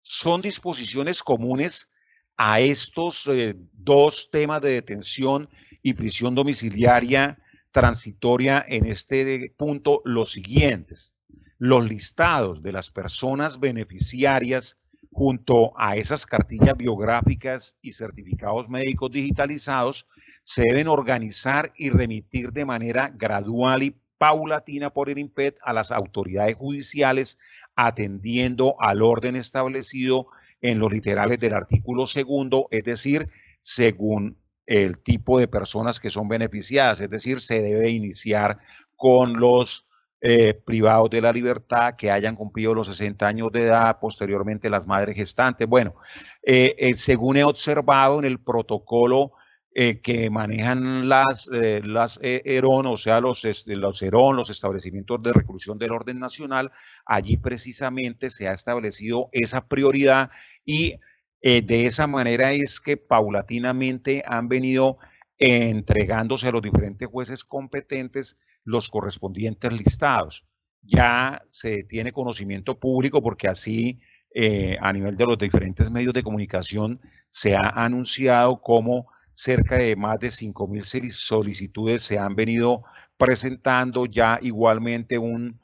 son disposiciones comunes a estos dos temas de detención y prisión domiciliaria transitoria en este punto los siguientes. Los listados de las personas beneficiarias junto a esas cartillas biográficas y certificados médicos digitalizados se deben organizar y remitir de manera gradual y paulatina por el INPET a las autoridades judiciales, atendiendo al orden establecido en los literales del artículo 2, es decir, según el tipo de personas que son beneficiadas, es decir, se debe iniciar con los privados de la libertad que hayan cumplido los 60 años de edad, posteriormente las madres gestantes. Bueno, según he observado en el protocolo que manejan las ERON, o sea, los ERON, los establecimientos de reclusión del orden nacional, allí precisamente se ha establecido esa prioridad y de esa manera es que paulatinamente han venido entregándose a los diferentes jueces competentes los correspondientes listados. Ya se tiene conocimiento público porque así a nivel de los diferentes medios de comunicación se ha anunciado cómo cerca de más de 5.000 solicitudes se han venido presentando. Ya igualmente un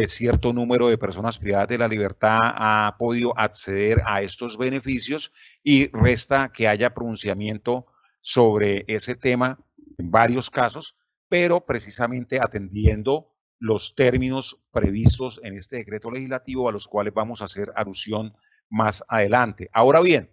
cierto número de personas privadas de la libertad ha podido acceder a estos beneficios y resta que haya pronunciamiento sobre ese tema en varios casos, pero precisamente atendiendo los términos previstos en este decreto legislativo a los cuales vamos a hacer alusión más adelante. Ahora bien,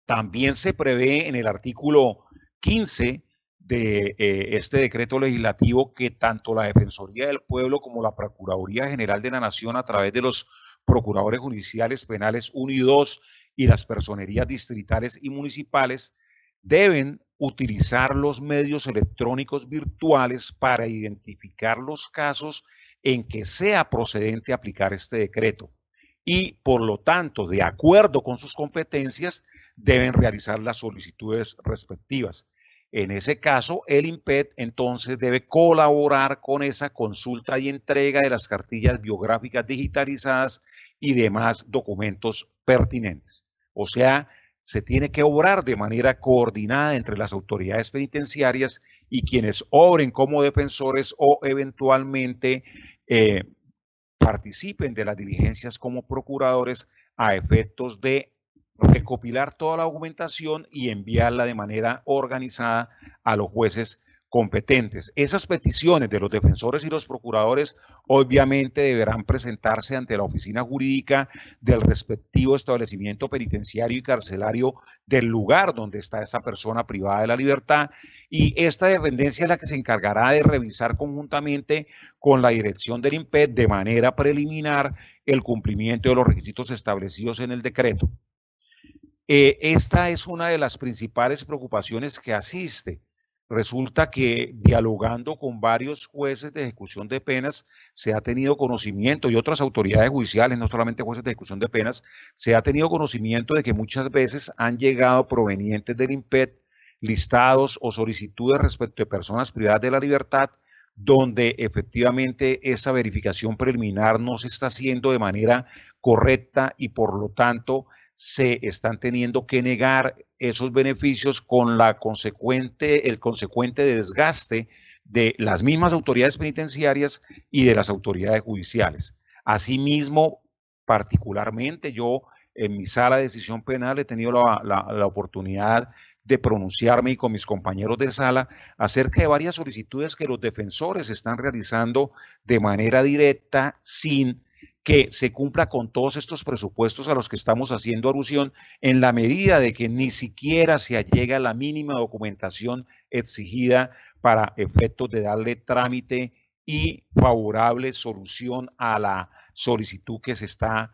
también se prevé en el artículo 15 de este decreto legislativo que tanto la Defensoría del Pueblo como la Procuraduría General de la Nación, a través de los procuradores judiciales penales 1 y 2 y las personerías distritales y municipales, deben utilizar los medios electrónicos virtuales para identificar los casos en que sea procedente aplicar este decreto y, por lo tanto, de acuerdo con sus competencias, deben realizar las solicitudes respectivas. En ese caso, el INPET entonces debe colaborar con esa consulta y entrega de las cartillas biográficas digitalizadas y demás documentos pertinentes. O sea, se tiene que obrar de manera coordinada entre las autoridades penitenciarias y quienes obren como defensores o eventualmente participen de las diligencias como procuradores a efectos de recopilar toda la documentación y enviarla de manera organizada a los jueces competentes. Esas peticiones de los defensores y los procuradores obviamente deberán presentarse ante la oficina jurídica del respectivo establecimiento penitenciario y carcelario del lugar donde está esa persona privada de la libertad, y esta dependencia es la que se encargará de revisar conjuntamente con la dirección del INPET de manera preliminar el cumplimiento de los requisitos establecidos en el decreto. Esta es una de las principales preocupaciones que asiste. Resulta que dialogando con varios jueces de ejecución de penas se ha tenido conocimiento, y otras autoridades judiciales, no solamente jueces de ejecución de penas, se ha tenido conocimiento de que muchas veces han llegado provenientes del INPET listados o solicitudes respecto de personas privadas de la libertad, donde efectivamente esa verificación preliminar no se está haciendo de manera correcta y por lo tanto se están teniendo que negar esos beneficios con el consecuente desgaste de las mismas autoridades penitenciarias y de las autoridades judiciales. Asimismo, particularmente yo en mi sala de decisión penal he tenido la oportunidad de pronunciarme y con mis compañeros de sala acerca de varias solicitudes que los defensores están realizando de manera directa sin que se cumpla con todos estos presupuestos a los que estamos haciendo alusión, en la medida de que ni siquiera se allega la mínima documentación exigida para efectos de darle trámite y favorable solución a la solicitud que se está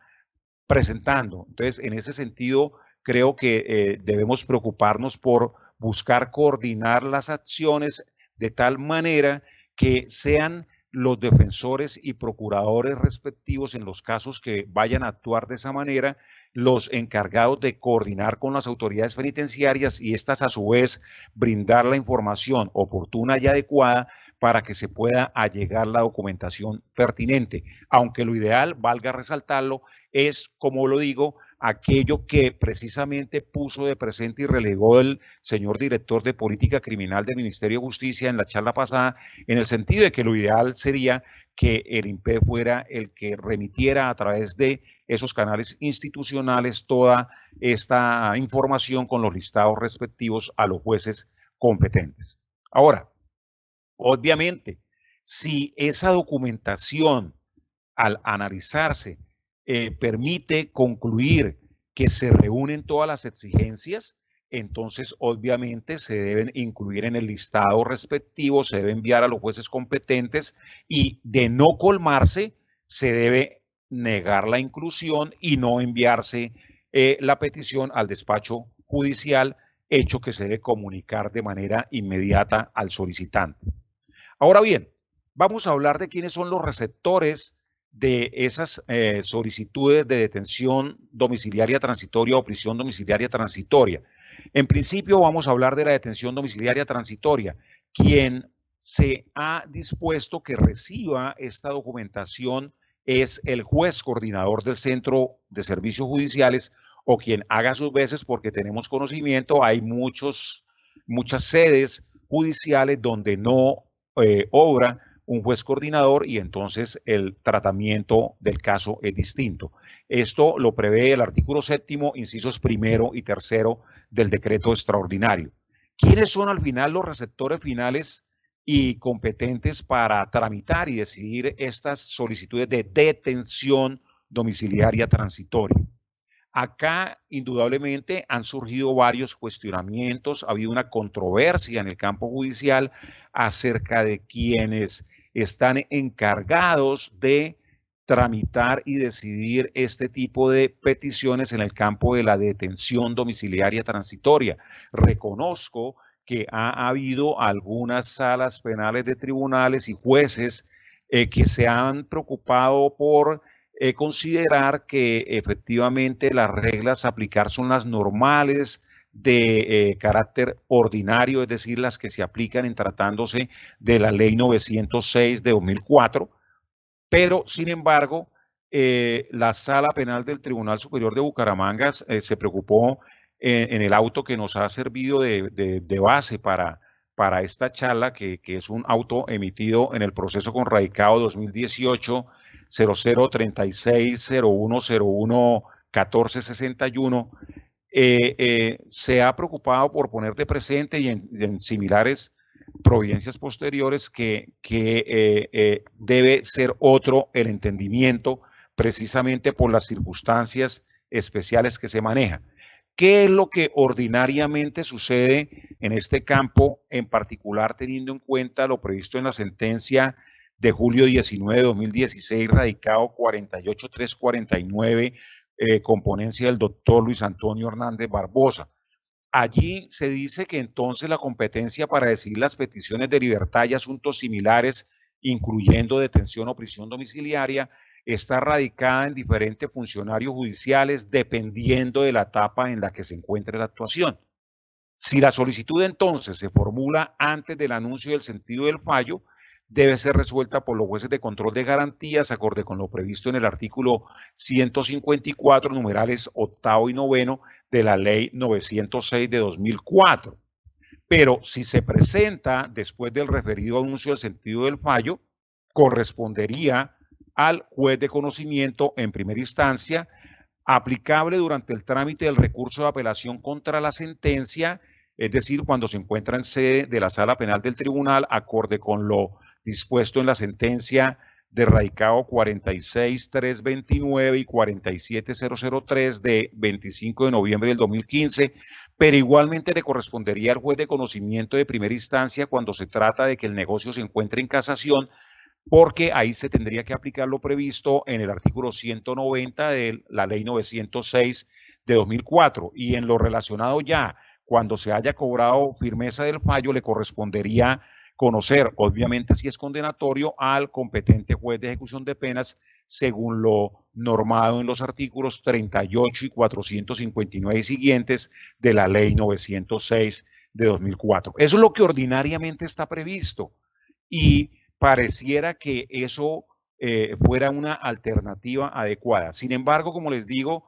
presentando. Entonces, en ese sentido, creo que debemos preocuparnos por buscar coordinar las acciones de tal manera que sean los defensores y procuradores respectivos en los casos que vayan a actuar de esa manera, los encargados de coordinar con las autoridades penitenciarias, y estas a su vez brindar la información oportuna y adecuada para que se pueda allegar la documentación pertinente. Aunque lo ideal, valga resaltarlo, es, como lo digo, aquello que precisamente puso de presente y relegó el señor director de Política Criminal del Ministerio de Justicia en la charla pasada, en el sentido de que lo ideal sería que el INPET fuera el que remitiera a través de esos canales institucionales toda esta información con los listados respectivos a los jueces competentes. Ahora, obviamente, si esa documentación al analizarse permite concluir que se reúnen todas las exigencias, entonces obviamente se deben incluir en el listado respectivo, se debe enviar a los jueces competentes, y de no colmarse se debe negar la inclusión y no enviarse la petición al despacho judicial, hecho que se debe comunicar de manera inmediata al solicitante. Ahora bien, vamos a hablar de quiénes son los receptores de esas solicitudes de detención domiciliaria transitoria o prisión domiciliaria transitoria. En principio vamos a hablar de la detención domiciliaria transitoria. Quien se ha dispuesto que reciba esta documentación es el juez coordinador del Centro de Servicios Judiciales, o quien haga sus veces, porque tenemos conocimiento, hay muchas sedes judiciales donde no obra un juez coordinador, y entonces el tratamiento del caso es distinto. Esto lo prevé el artículo 7º, incisos 1º y 3º del decreto extraordinario. ¿Quiénes son al final los receptores finales y competentes para tramitar y decidir estas solicitudes de detención domiciliaria transitoria? Acá, indudablemente, han surgido varios cuestionamientos, ha habido una controversia en el campo judicial acerca de quienes están encargados de tramitar y decidir este tipo de peticiones en el campo de la detención domiciliaria transitoria. Reconozco que ha habido algunas salas penales de tribunales y jueces que se han preocupado por considerar que efectivamente las reglas a aplicar son las normales de carácter ordinario, es decir, las que se aplican en tratándose de la ley 906 de 2004, pero sin embargo, la Sala Penal del Tribunal Superior de Bucaramanga se preocupó en el auto que nos ha servido de base para esta charla, que es un auto emitido en el proceso con radicado 2018 0036 0101 1461, se ha preocupado por poner de presente, y en similares providencias posteriores que debe ser otro el entendimiento precisamente por las circunstancias especiales que se manejan. ¿Qué es lo que ordinariamente sucede en este campo, en particular teniendo en cuenta lo previsto en la sentencia de julio 19 de 2016, radicado 48349, con ponencia del doctor Luis Antonio Hernández Barbosa? Allí se dice que entonces la competencia para decidir las peticiones de libertad y asuntos similares, incluyendo detención o prisión domiciliaria, está radicada en diferentes funcionarios judiciales dependiendo de la etapa en la que se encuentre la actuación. Si la solicitud entonces se formula antes del anuncio del sentido del fallo, debe ser resuelta por los jueces de control de garantías, acorde con lo previsto en el artículo 154, numerales 8 y 9 de la Ley 906 de 2004. Pero si se presenta después del referido anuncio del sentido del fallo, correspondería al juez de conocimiento en primera instancia, aplicable durante el trámite del recurso de apelación contra la sentencia, es decir, cuando se encuentra en sede de la Sala Penal del Tribunal, acorde con lo dispuesto en la sentencia de radicado 46329 y 47003 de 25 de noviembre del 2015, pero igualmente le correspondería al juez de conocimiento de primera instancia cuando se trata de que el negocio se encuentre en casación, porque ahí se tendría que aplicar lo previsto en el artículo 190 de la Ley 906 de 2004. Y en lo relacionado ya, cuando se haya cobrado firmeza del fallo, le correspondería conocer, obviamente si es condenatorio, al competente juez de ejecución de penas, según lo normado en los artículos 38 y 459 y siguientes de la Ley 906 de 2004. Eso es lo que ordinariamente está previsto. Y pareciera que eso fuera una alternativa adecuada. Sin embargo, como les digo,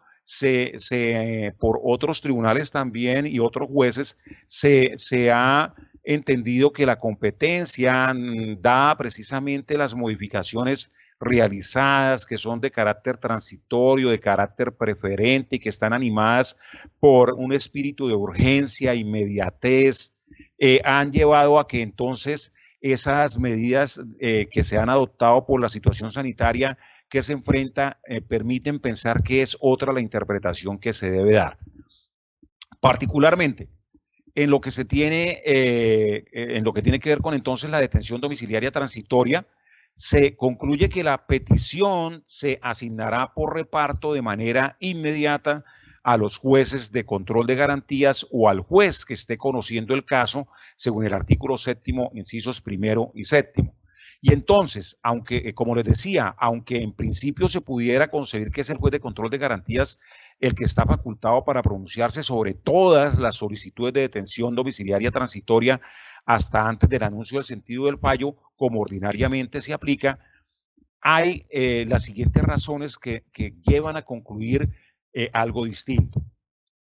por otros tribunales también y otros jueces se ha entendido que la competencia da precisamente las modificaciones realizadas, que son de carácter transitorio, de carácter preferente y que están animadas por un espíritu de urgencia, inmediatez, han llevado a que entonces esas medidas que se han adoptado por la situación sanitaria que se enfrenta permiten pensar que es otra la interpretación que se debe dar. Particularmente en lo que se tiene, en lo que tiene que ver con entonces la detención domiciliaria transitoria, se concluye que la petición se asignará por reparto de manera inmediata a los jueces de control de garantías o al juez que esté conociendo el caso, según el artículo 7º, incisos 1 y 7. Y entonces, aunque, como les decía, aunque en principio se pudiera concebir que es el juez de control de garantías el que está facultado para pronunciarse sobre todas las solicitudes de detención domiciliaria transitoria hasta antes del anuncio del sentido del fallo, como ordinariamente se aplica, hay las siguientes razones que llevan a concluir algo distinto.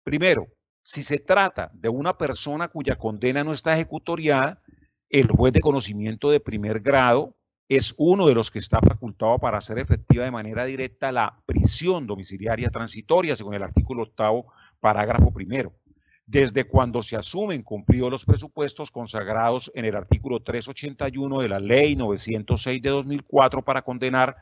Primero, si se trata de una persona cuya condena no está ejecutoriada, el juez de conocimiento de primer grado es uno de los que está facultado para hacer efectiva de manera directa la prisión domiciliaria transitoria, según el artículo 8, parágrafo 1, desde cuando se asumen cumplidos los presupuestos consagrados en el artículo 381 de la Ley 906 de 2004 para condenar,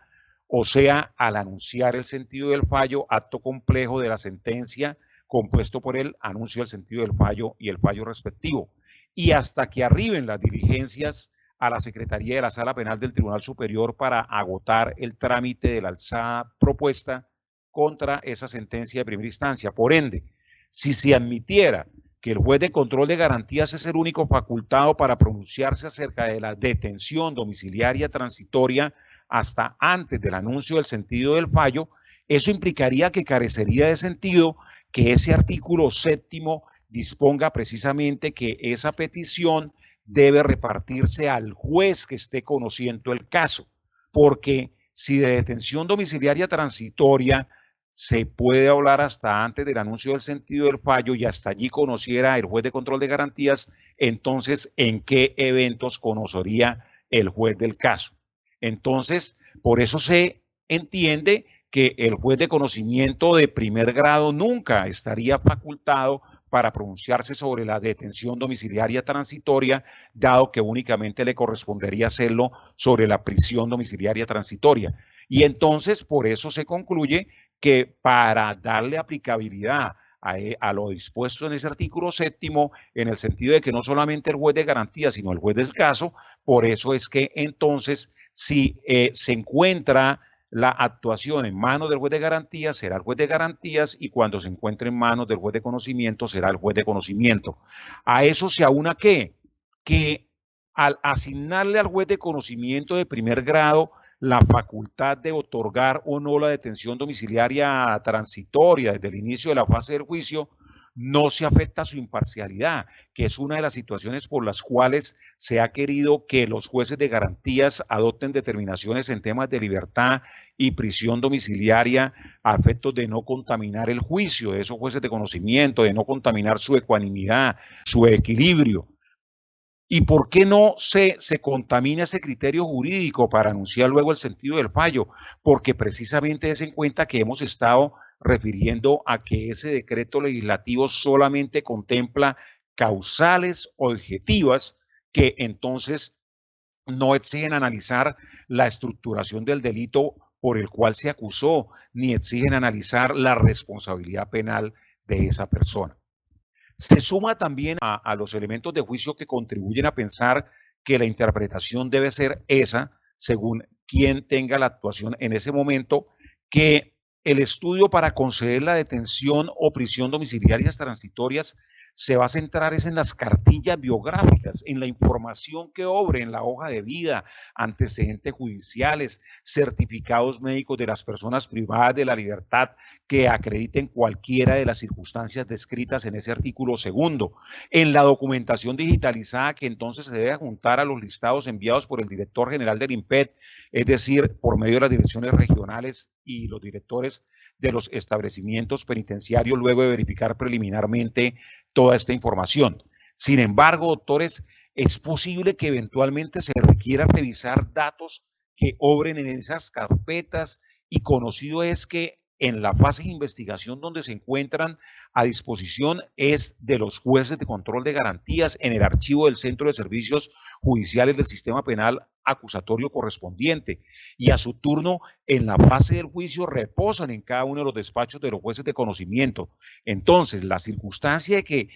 o sea, al anunciar el sentido del fallo, acto complejo de la sentencia compuesto por el anuncio del sentido del fallo y el fallo respectivo, y hasta que arriben las diligencias a la Secretaría de la Sala Penal del Tribunal Superior para agotar el trámite de la alzada propuesta contra esa sentencia de primera instancia. Por ende, si se admitiera que el juez de control de garantías es el único facultado para pronunciarse acerca de la detención domiciliaria transitoria hasta antes del anuncio del sentido del fallo, eso implicaría que carecería de sentido que ese artículo 7º disponga precisamente que esa petición debe repartirse al juez que esté conociendo el caso, porque si de detención domiciliaria transitoria se puede hablar hasta antes del anuncio del sentido del fallo y hasta allí conociera el juez de control de garantías, entonces, ¿en qué eventos conocería el juez del caso? Entonces, por eso se entiende que el juez de conocimiento de primer grado nunca estaría facultado para pronunciarse sobre la detención domiciliaria transitoria, dado que únicamente le correspondería hacerlo sobre la prisión domiciliaria transitoria. Y entonces, por eso se concluye que para darle aplicabilidad a lo dispuesto en ese artículo séptimo, en el sentido de que no solamente el juez de garantía, sino el juez del caso, por eso es que entonces, si se encuentra la actuación en manos del juez de garantías, será el juez de garantías, y cuando se encuentre en manos del juez de conocimiento, será el juez de conocimiento. A eso se aúna que al asignarle al juez de conocimiento de primer grado la facultad de otorgar o no la detención domiciliaria transitoria desde el inicio de la fase del juicio, no se afecta su imparcialidad, que es una de las situaciones por las cuales se ha querido que los jueces de garantías adopten determinaciones en temas de libertad y prisión domiciliaria a efectos de no contaminar el juicio de esos jueces de conocimiento, de no contaminar su ecuanimidad, su equilibrio. ¿Y por qué no se contamina ese criterio jurídico para anunciar luego el sentido del fallo? Porque precisamente es en cuenta que hemos estado refiriendo a que ese decreto legislativo solamente contempla causales objetivas que entonces no exigen analizar la estructuración del delito por el cual se acusó, ni exigen analizar la responsabilidad penal de esa persona. Se suma también a los elementos de juicio que contribuyen a pensar que la interpretación debe ser esa, según quien tenga la actuación en ese momento, que el estudio para conceder la detención o prisión domiciliarias transitorias se va a centrar en las cartillas biográficas, en la información que obre en la hoja de vida, antecedentes judiciales, certificados médicos de las personas privadas de la libertad que acrediten cualquiera de las circunstancias descritas en ese artículo segundo, en la documentación digitalizada que entonces se debe adjuntar a los listados enviados por el director general del INPET, es decir, por medio de las direcciones regionales y los directores de los establecimientos penitenciarios, luego de verificar preliminarmente toda esta información. Sin embargo, doctores, es posible que eventualmente se requiera revisar datos que obren en esas carpetas, y conocido es que en la fase de investigación donde se encuentran a disposición es de los jueces de control de garantías en el archivo del Centro de Servicios Judiciales del Sistema Penal acusatorio correspondiente, y a su turno en la fase del juicio reposan en cada uno de los despachos de los jueces de conocimiento. Entonces, la circunstancia de que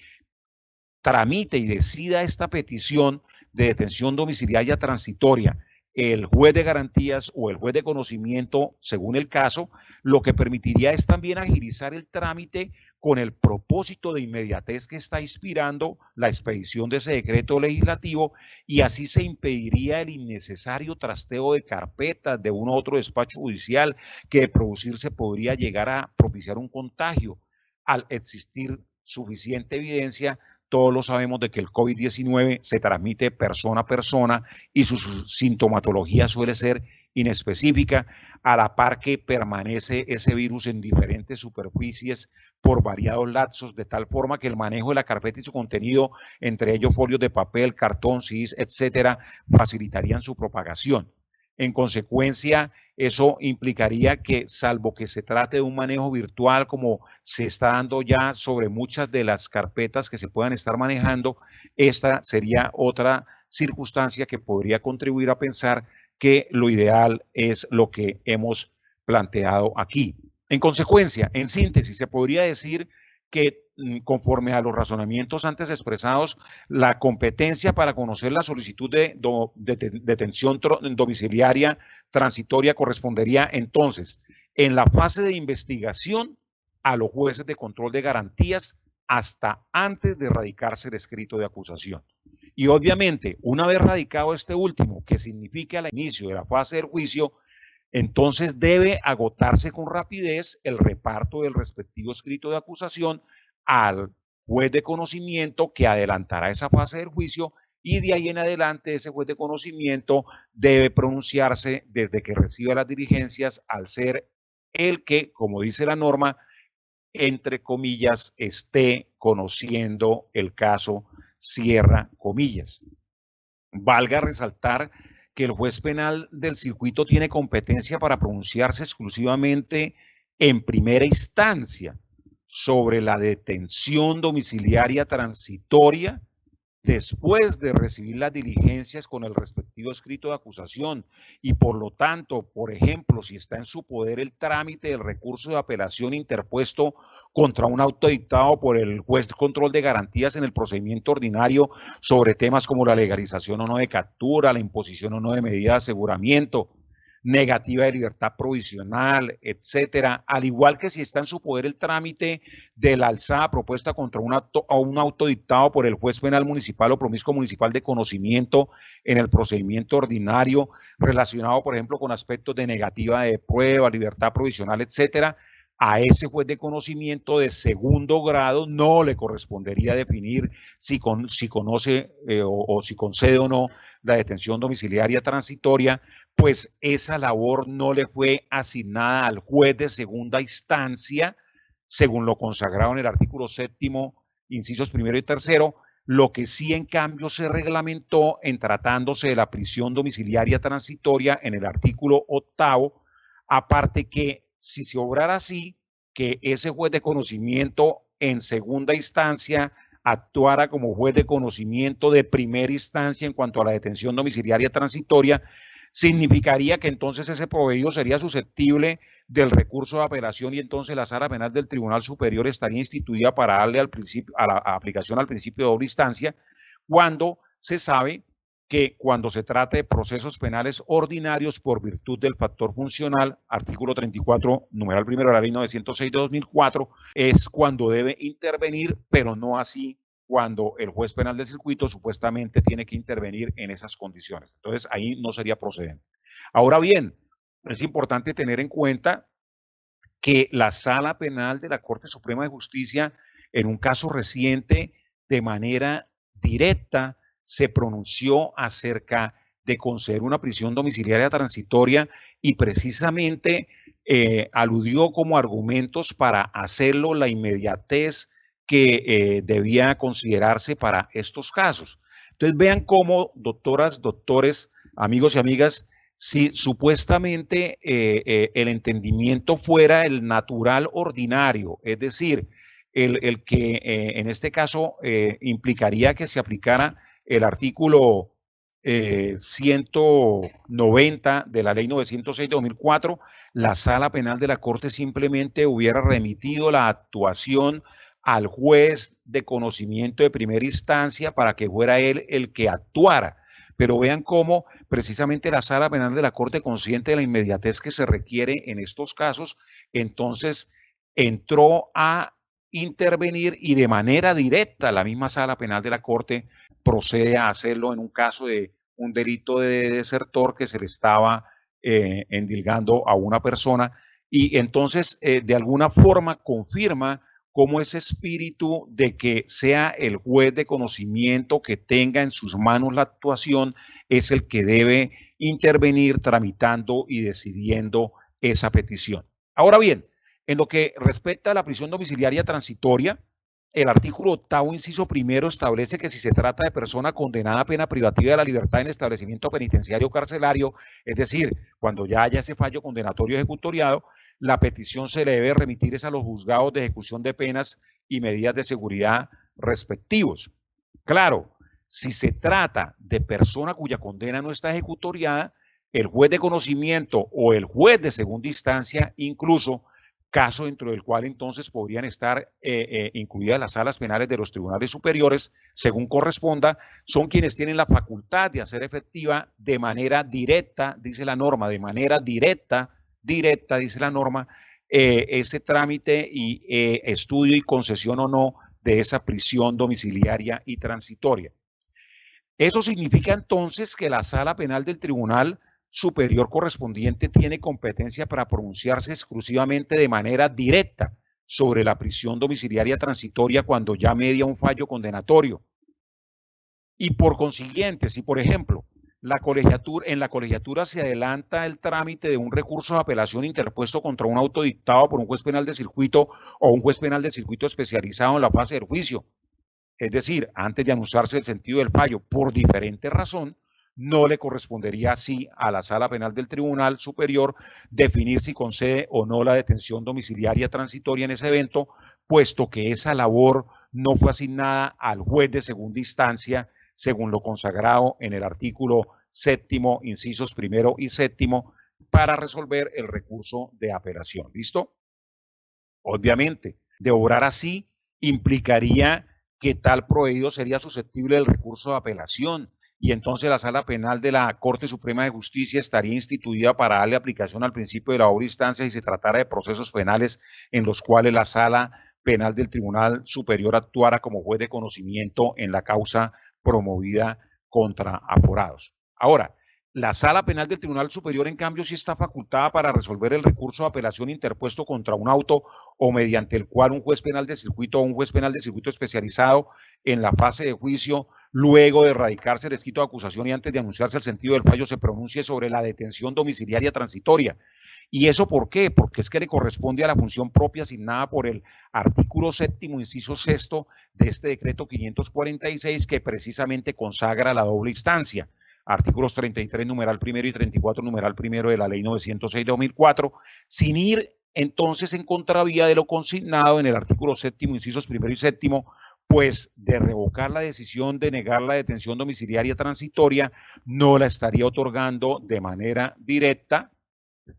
tramite y decida esta petición de detención domiciliaria transitoria el juez de garantías o el juez de conocimiento, según el caso, lo que permitiría es también agilizar el trámite con el propósito de inmediatez que está inspirando la expedición de ese decreto legislativo, y así se impediría el innecesario trasteo de carpetas de uno u otro despacho judicial que de producirse podría llegar a propiciar un contagio al existir suficiente evidencia. Todos lo sabemos de que el COVID-19 se transmite persona a persona y su sintomatología suele ser inespecífica, a la par que permanece ese virus en diferentes superficies por variados lapsos, de tal forma que el manejo de la carpeta y su contenido, entre ellos folios de papel, cartón, CIS, etcétera, facilitarían su propagación. En consecuencia, eso implicaría que, salvo que se trate de un manejo virtual, como se está dando ya sobre muchas de las carpetas que se puedan estar manejando, esta sería otra circunstancia que podría contribuir a pensar que lo ideal es lo que hemos planteado aquí. En consecuencia, en síntesis, se podría decir que, conforme a los razonamientos antes expresados, la competencia para conocer la solicitud de detención domiciliaria transitoria correspondería entonces, en la fase de investigación, a los jueces de control de garantías hasta antes de radicarse el escrito de acusación. Y obviamente, una vez radicado este último, que significa el inicio de la fase del juicio, entonces debe agotarse con rapidez el reparto del respectivo escrito de acusación al juez de conocimiento, que adelantará esa fase del juicio, y de ahí en adelante ese juez de conocimiento debe pronunciarse desde que reciba las diligencias, al ser el que, como dice la norma, entre comillas, esté conociendo el caso, cierra comillas. Valga resaltar que el juez penal del circuito tiene competencia para pronunciarse exclusivamente en primera instancia, sobre la detención domiciliaria transitoria después de recibir las diligencias con el respectivo escrito de acusación y por lo tanto, por ejemplo, si está en su poder el trámite del recurso de apelación interpuesto contra un auto dictado por el juez de control de garantías en el procedimiento ordinario sobre temas como la legalización o no de captura, la imposición o no de medida de aseguramiento, negativa de libertad provisional, etcétera, al igual que si está en su poder el trámite de la alzada propuesta contra un auto dictado por el juez penal municipal o promiscuo municipal de conocimiento en el procedimiento ordinario relacionado, por ejemplo, con aspectos de negativa de prueba, libertad provisional, etcétera. A ese juez de conocimiento de segundo grado no le correspondería definir si conoce o si concede o no la detención domiciliaria transitoria, pues esa labor no le fue asignada al juez de segunda instancia, según lo consagrado en el artículo 7º, incisos 1 y 3, lo que sí en cambio se reglamentó en tratándose de la prisión domiciliaria transitoria en el artículo 8º, aparte que si se obrara así, que ese juez de conocimiento en segunda instancia actuara como juez de conocimiento de primera instancia en cuanto a la detención domiciliaria transitoria, significaría que entonces ese proveído sería susceptible del recurso de apelación y entonces la sala penal del Tribunal Superior estaría instituida para darle a la aplicación al principio de doble instancia, cuando se sabe que cuando se trata de procesos penales ordinarios por virtud del factor funcional, artículo 34, numeral primero de la ley 906 de 2004, es cuando debe intervenir, pero no así cuando el juez penal de circuito supuestamente tiene que intervenir en esas condiciones. Entonces, ahí no sería procedente. Ahora bien, es importante tener en cuenta que la Sala Penal de la Corte Suprema de Justicia, en un caso reciente, de manera directa, se pronunció acerca de conceder una prisión domiciliaria transitoria y precisamente aludió como argumentos para hacerlo la inmediatez que debía considerarse para estos casos. Entonces vean cómo, doctoras, doctores, amigos y amigas, si supuestamente el entendimiento fuera el natural ordinario, es decir, el que en este caso implicaría que se aplicara el artículo 190 de la ley 906 de 2004, la Sala Penal de la Corte simplemente hubiera remitido la actuación al juez de conocimiento de primera instancia para que fuera él el que actuara. Pero vean cómo precisamente la Sala Penal de la Corte, consciente de la inmediatez que se requiere en estos casos, entonces entró a intervenir y de manera directa la misma Sala Penal de la Corte procede a hacerlo en un caso de un delito de desertor que se le estaba endilgando a una persona y entonces de alguna forma confirma cómo ese espíritu de que sea el juez de conocimiento que tenga en sus manos la actuación es el que debe intervenir tramitando y decidiendo esa petición. Ahora bien, en lo que respecta a la prisión domiciliaria transitoria, el artículo 8º, inciso primero, establece que si se trata de persona condenada a pena privativa de la libertad en establecimiento penitenciario o carcelario, es decir, cuando ya haya ese fallo condenatorio ejecutoriado, la petición se le debe remitir a los juzgados de ejecución de penas y medidas de seguridad respectivos. Claro, si se trata de persona cuya condena no está ejecutoriada, el juez de conocimiento o el juez de segunda instancia incluso, caso dentro del cual entonces podrían estar incluidas las salas penales de los tribunales superiores, según corresponda, son quienes tienen la facultad de hacer efectiva de manera directa, dice la norma, de manera directa, dice la norma, ese trámite y estudio y concesión o no de esa prisión domiciliaria y transitoria. Eso significa entonces que la Sala Penal del Tribunal Superior correspondiente tiene competencia para pronunciarse exclusivamente de manera directa sobre la prisión domiciliaria transitoria cuando ya media un fallo condenatorio. Y por consiguiente, si por ejemplo en la colegiatura se adelanta el trámite de un recurso de apelación interpuesto contra un auto dictado por un juez penal de circuito o un juez penal de circuito especializado en la fase del juicio, es decir, antes de anunciarse el sentido del fallo, por diferente razón, no le correspondería así a la Sala Penal del Tribunal Superior definir si concede o no la detención domiciliaria transitoria en ese evento, puesto que esa labor no fue asignada al juez de segunda instancia, según lo consagrado en el artículo 7º, incisos 1º y 7º, para resolver el recurso de apelación. ¿Listo? Obviamente, de obrar así implicaría que tal proveído sería susceptible del recurso de apelación y entonces la Sala Penal de la Corte Suprema de Justicia estaría instituida para darle aplicación al principio de la obra instancia si se tratara de procesos penales en los cuales la Sala Penal del Tribunal Superior actuara como juez de conocimiento en la causa promovida contra aforados. Ahora, la Sala Penal del Tribunal Superior, en cambio, sí está facultada para resolver el recurso de apelación interpuesto contra un auto o mediante el cual un juez penal de circuito o un juez penal de circuito especializado en la fase de juicio, luego de radicarse el escrito de acusación y antes de anunciarse el sentido del fallo, se pronuncie sobre la detención domiciliaria transitoria. ¿Y eso por qué? Porque es que le corresponde a la función propia asignada por el artículo 7º, inciso 6º de este decreto 546, que precisamente consagra la doble instancia. Artículos 33, numeral primero y 34, numeral primero de la Ley 906 de 2004, sin ir entonces en contravía de lo consignado en el artículo 7º, incisos primero y 7º, pues de revocar la decisión de negar la detención domiciliaria transitoria, no la estaría otorgando de manera directa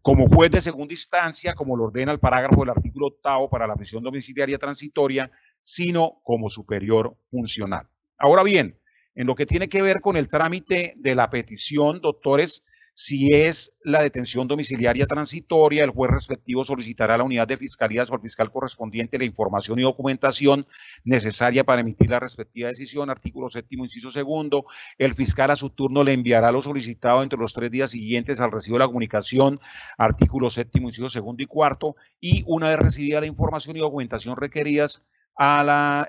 como juez de segunda instancia, como lo ordena el parágrafo del artículo 8º para la prisión domiciliaria transitoria, sino como superior funcional. Ahora bien, en lo que tiene que ver con el trámite de la petición, doctores, si es la detención domiciliaria transitoria, el juez respectivo solicitará a la unidad de fiscalías o al fiscal correspondiente la información y documentación necesaria para emitir la respectiva decisión. Artículo 7º, inciso 2. El fiscal a su turno le enviará lo solicitado entre los 3 días siguientes al recibo de la comunicación. Artículo 7º, inciso 2 y 4. Y una vez recibida la información y documentación requeridas a la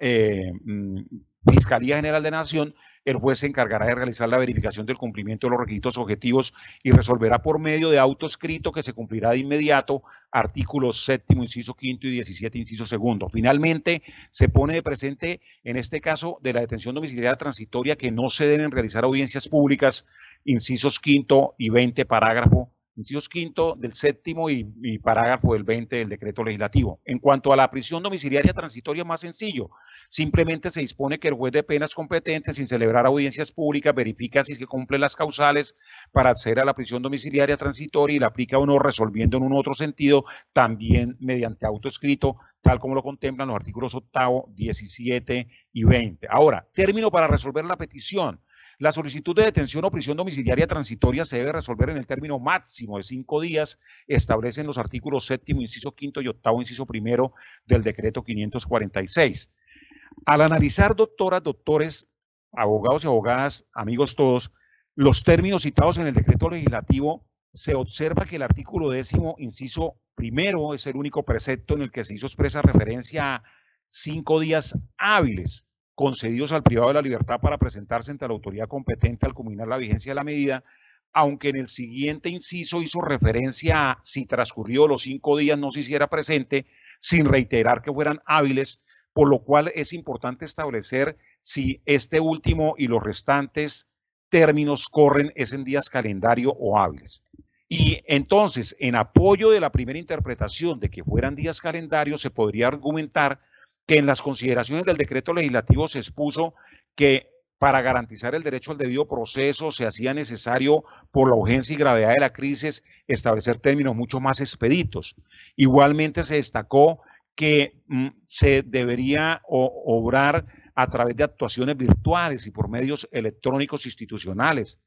Fiscalía General de Nación, el juez se encargará de realizar la verificación del cumplimiento de los requisitos objetivos y resolverá por medio de auto escrito que se cumplirá de inmediato. Artículos 7º, inciso 5 y 17, inciso 2. Finalmente, se pone de presente en este caso de la detención domiciliaria transitoria que no se deben realizar audiencias públicas, incisos 5 y 20, parágrafo incisos 5 del 7º y parágrafo del 20 del decreto legislativo. En cuanto a la prisión domiciliaria transitoria, más sencillo. Simplemente se dispone que el juez de penas competente, sin celebrar audiencias públicas, verifica si se cumplen las causales para acceder a la prisión domiciliaria transitoria y la aplica o no, resolviendo en un otro sentido, también mediante auto escrito, tal como lo contemplan los artículos 8º, 17 y 20. Ahora, término para resolver la petición. La solicitud de detención o prisión domiciliaria transitoria se debe resolver en el término máximo de 5 días, establecen los artículos 7º, inciso 5 y 8º, inciso 1 del decreto 546. Al analizar, doctoras, doctores, abogados y abogadas, amigos todos, los términos citados en el decreto legislativo, se observa que el artículo 10º, inciso 1, es el único precepto en el que se hizo expresa referencia a 5 días hábiles concedidos al privado de la libertad para presentarse ante la autoridad competente al culminar la vigencia de la medida, aunque en el siguiente inciso hizo referencia a si transcurrido los 5 días no se hiciera presente, sin reiterar que fueran hábiles, por lo cual es importante establecer si este último y los restantes términos corren es en días calendario o hábiles. Y entonces, en apoyo de la primera interpretación de que fueran días calendarios, se podría argumentar que en las consideraciones del decreto legislativo se expuso que para garantizar el derecho al debido proceso se hacía necesario, por la urgencia y gravedad de la crisis, establecer términos mucho más expeditos. Igualmente se destacó que se debería obrar a través de actuaciones virtuales y por medios electrónicos institucionales.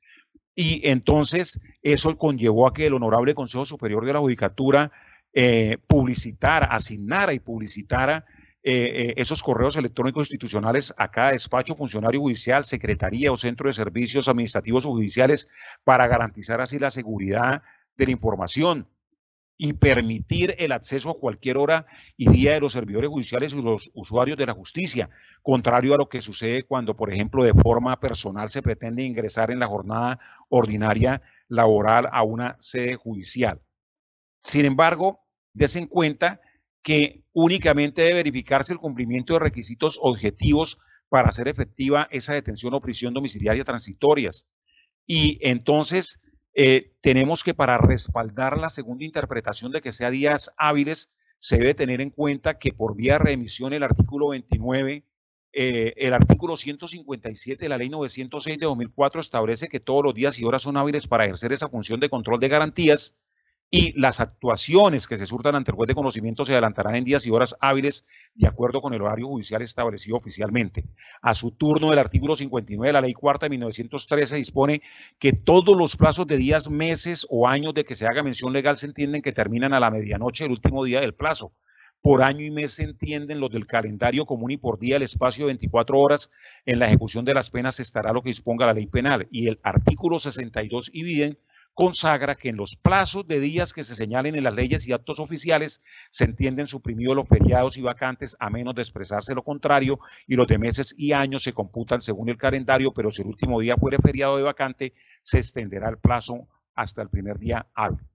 Y entonces eso conllevó a que el Honorable Consejo Superior de la Judicatura publicitara, asignara y publicitara esos correos electrónicos institucionales a cada despacho, funcionario judicial, secretaría o centro de servicios administrativos o judiciales para garantizar así la seguridad de la información y permitir el acceso a cualquier hora y día de los servidores judiciales y los usuarios de la justicia, contrario a lo que sucede cuando, por ejemplo, de forma personal se pretende ingresar en la jornada ordinaria laboral a una sede judicial. Sin embargo, des en cuenta que únicamente debe verificarse el cumplimiento de requisitos objetivos para hacer efectiva esa detención o prisión domiciliaria transitorias. Y entonces tenemos que, para respaldar la segunda interpretación de que sea días hábiles, se debe tener en cuenta que por vía de remisión el artículo 29, el artículo 157 de la ley 906 de 2004 establece que todos los días y horas son hábiles para ejercer esa función de control de garantías, y las actuaciones que se surtan ante el juez de conocimiento se adelantarán en días y horas hábiles de acuerdo con el horario judicial establecido oficialmente. A su turno, el artículo 59 de la Ley Cuarta de 1913 dispone que todos los plazos de días, meses o años de que se haga mención legal se entienden que terminan a la medianoche del último día del plazo. Por año y mes se entienden los del calendario común, y por día el espacio de 24 horas en la ejecución de las penas estará lo que disponga la ley penal. Y el artículo 62 y bien consagra que en los plazos de días que se señalen en las leyes y actos oficiales se entienden suprimidos los feriados y vacantes, a menos de expresarse lo contrario, y los de meses y años se computan según el calendario, pero si el último día fuere feriado de vacante, se extenderá el plazo hasta el primer día hábil.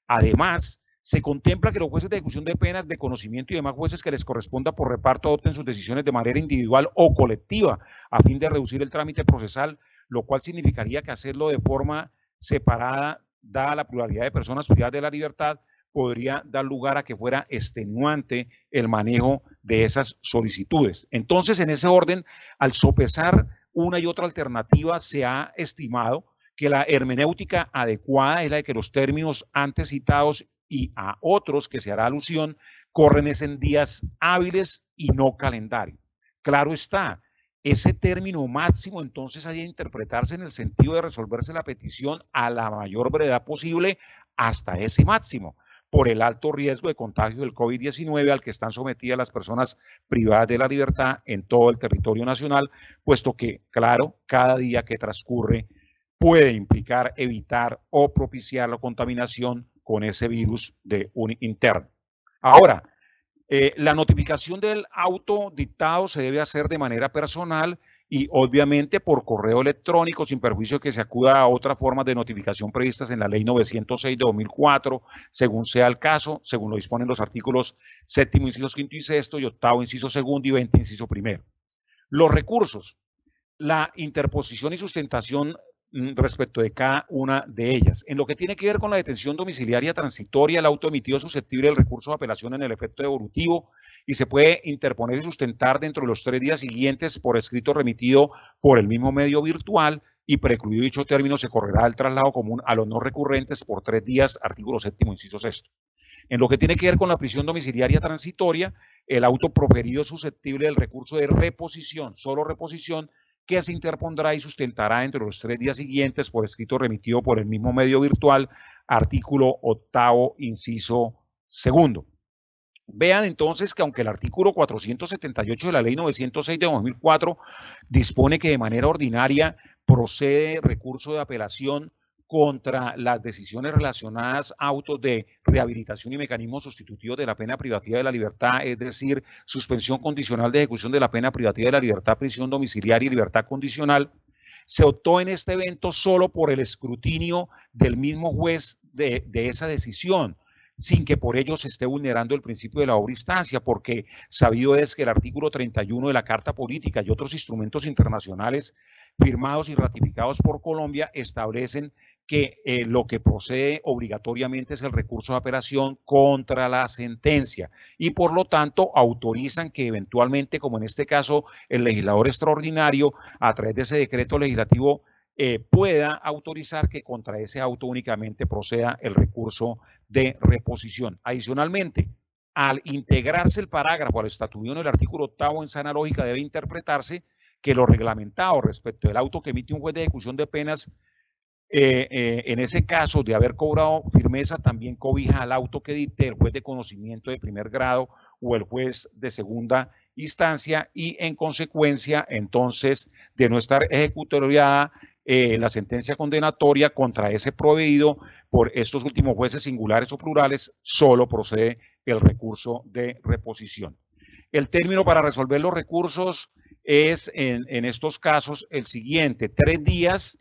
Además, se contempla que los jueces de ejecución de penas, de conocimiento y demás jueces que les corresponda por reparto adopten sus decisiones de manera individual o colectiva a fin de reducir el trámite procesal, lo cual significaría que hacerlo de forma separada, dada la pluralidad de personas privadas de la libertad, podría dar lugar a que fuera extenuante el manejo de esas solicitudes. Entonces, en ese orden, al sopesar una y otra alternativa, se ha estimado que la hermenéutica adecuada es la de que los términos antes citados y a otros que se hará alusión corren en días hábiles y no calendario. Claro está, ese término máximo entonces hay que interpretarse en el sentido de resolverse la petición a la mayor brevedad posible hasta ese máximo, por el alto riesgo de contagio del COVID-19 al que están sometidas las personas privadas de la libertad en todo el territorio nacional, puesto que, claro, cada día que transcurre puede implicar evitar o propiciar la contaminación con ese virus de un interno. Ahora, la notificación del auto dictado se debe hacer de manera personal y obviamente por correo electrónico, sin perjuicio que se acuda a otras formas de notificación previstas en la ley 906 de 2004, según sea el caso, según lo disponen los artículos 7º, incisos 5º y 6º, y 8º, inciso 2º y 20, inciso 1º. Los recursos, la interposición y sustentación respecto de cada una de ellas. En lo que tiene que ver con la detención domiciliaria transitoria, el auto emitido es susceptible del recurso de apelación en el efecto devolutivo y se puede interponer y sustentar dentro de los 3 días siguientes por escrito remitido por el mismo medio virtual, y precluido dicho término se correrá el traslado común a los no recurrentes por 3 días, artículo 7º, inciso 6º. En lo que tiene que ver con la prisión domiciliaria transitoria, el auto proferido es susceptible del recurso de reposición, solo reposición, que se interpondrá y sustentará entre los 3 días siguientes por escrito remitido por el mismo medio virtual, artículo 8º, inciso 2º. Vean entonces que aunque el artículo 478 de la ley 906 de 2004 dispone que de manera ordinaria procede recurso de apelación contra las decisiones relacionadas a autos de rehabilitación y mecanismos sustitutivos de la pena privativa de la libertad, es decir, suspensión condicional de ejecución de la pena privativa de la libertad, prisión domiciliaria y libertad condicional, se optó en este evento solo por el escrutinio del mismo juez de esa decisión, sin que por ello se esté vulnerando el principio de la obra instancia, porque sabido es que el artículo 31 de la Carta Política y otros instrumentos internacionales firmados y ratificados por Colombia establecen que lo que procede obligatoriamente es el recurso de apelación contra la sentencia, y por lo tanto autorizan que eventualmente, como en este caso el legislador extraordinario a través de ese decreto legislativo, pueda autorizar que contra ese auto únicamente proceda el recurso de reposición. Adicionalmente, al integrarse el parágrafo al estatuto en el artículo 8º, en sana lógica debe interpretarse que lo reglamentado respecto del auto que emite un juez de ejecución de penas, en ese caso de haber cobrado firmeza, también cobija al auto que dicte el juez de conocimiento de primer grado o el juez de segunda instancia, y en consecuencia entonces de no estar ejecutoriada la sentencia condenatoria contra ese proveído por estos últimos jueces singulares o plurales, solo procede el recurso de reposición. El término para resolver los recursos es en estos casos el siguiente: 3 días,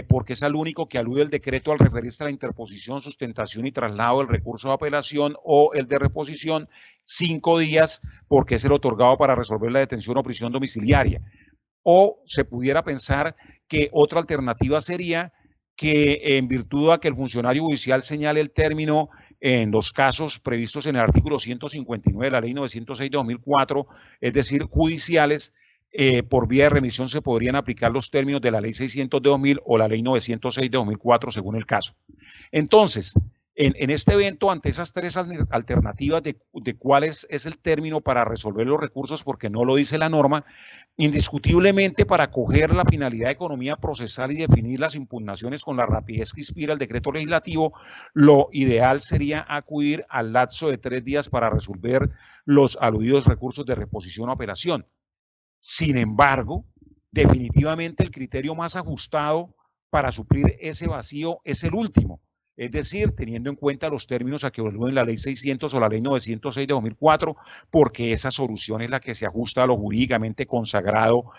porque es al único que alude el decreto al referirse a la interposición, sustentación y traslado del recurso de apelación o el de reposición; 5 días, porque es el otorgado para resolver la detención o prisión domiciliaria. O se pudiera pensar que otra alternativa sería que, en virtud de que el funcionario judicial señale el término en los casos previstos en el artículo 159 de la Ley 906 de 2004, es decir, judiciales, por vía de remisión se podrían aplicar los términos de la Ley 600 de 2000 o la Ley 906 de 2004, según el caso. Entonces, en este evento, ante esas tres alternativas de cuál es el término para resolver los recursos, porque no lo dice la norma, indiscutiblemente para acoger la finalidad de economía procesal y definir las impugnaciones con la rapidez que inspira el decreto legislativo, lo ideal sería acudir al lapso de 3 días para resolver los aludidos recursos de reposición o apelación. Sin embargo, definitivamente el criterio más ajustado para suplir ese vacío es el último, es decir, teniendo en cuenta los términos a que evalúen la Ley 600 o la Ley 906 de 2004, porque esa solución es la que se ajusta a lo jurídicamente consagrado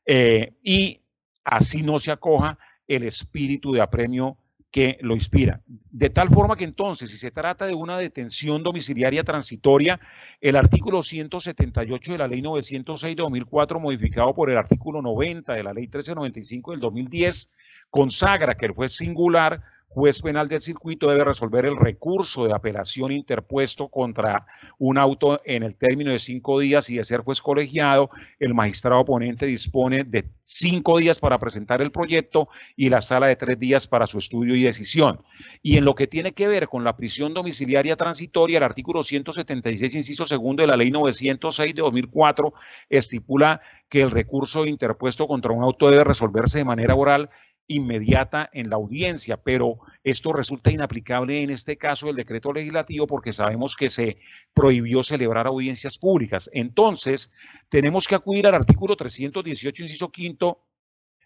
y así no se acoja el espíritu de apremio que lo inspira. De tal forma que entonces, si se trata de una detención domiciliaria transitoria, el artículo 178 de la Ley 906 de 2004, modificado por el artículo 90 de la Ley 1395 del 2010, consagra que el juez singular, juez penal del circuito, debe resolver el recurso de apelación interpuesto contra un auto en el término de 5 días y de ser juez colegiado, el magistrado ponente dispone de 5 días para presentar el proyecto y la sala de 3 días para su estudio y decisión. Y en lo que tiene que ver con la prisión domiciliaria transitoria, el artículo 176, inciso segundo de la Ley 906 de 2004 estipula que el recurso interpuesto contra un auto debe resolverse de manera oral inmediata en la audiencia, pero esto resulta inaplicable en este caso del decreto legislativo porque sabemos que se prohibió celebrar audiencias públicas. Entonces, tenemos que acudir al artículo 318, inciso quinto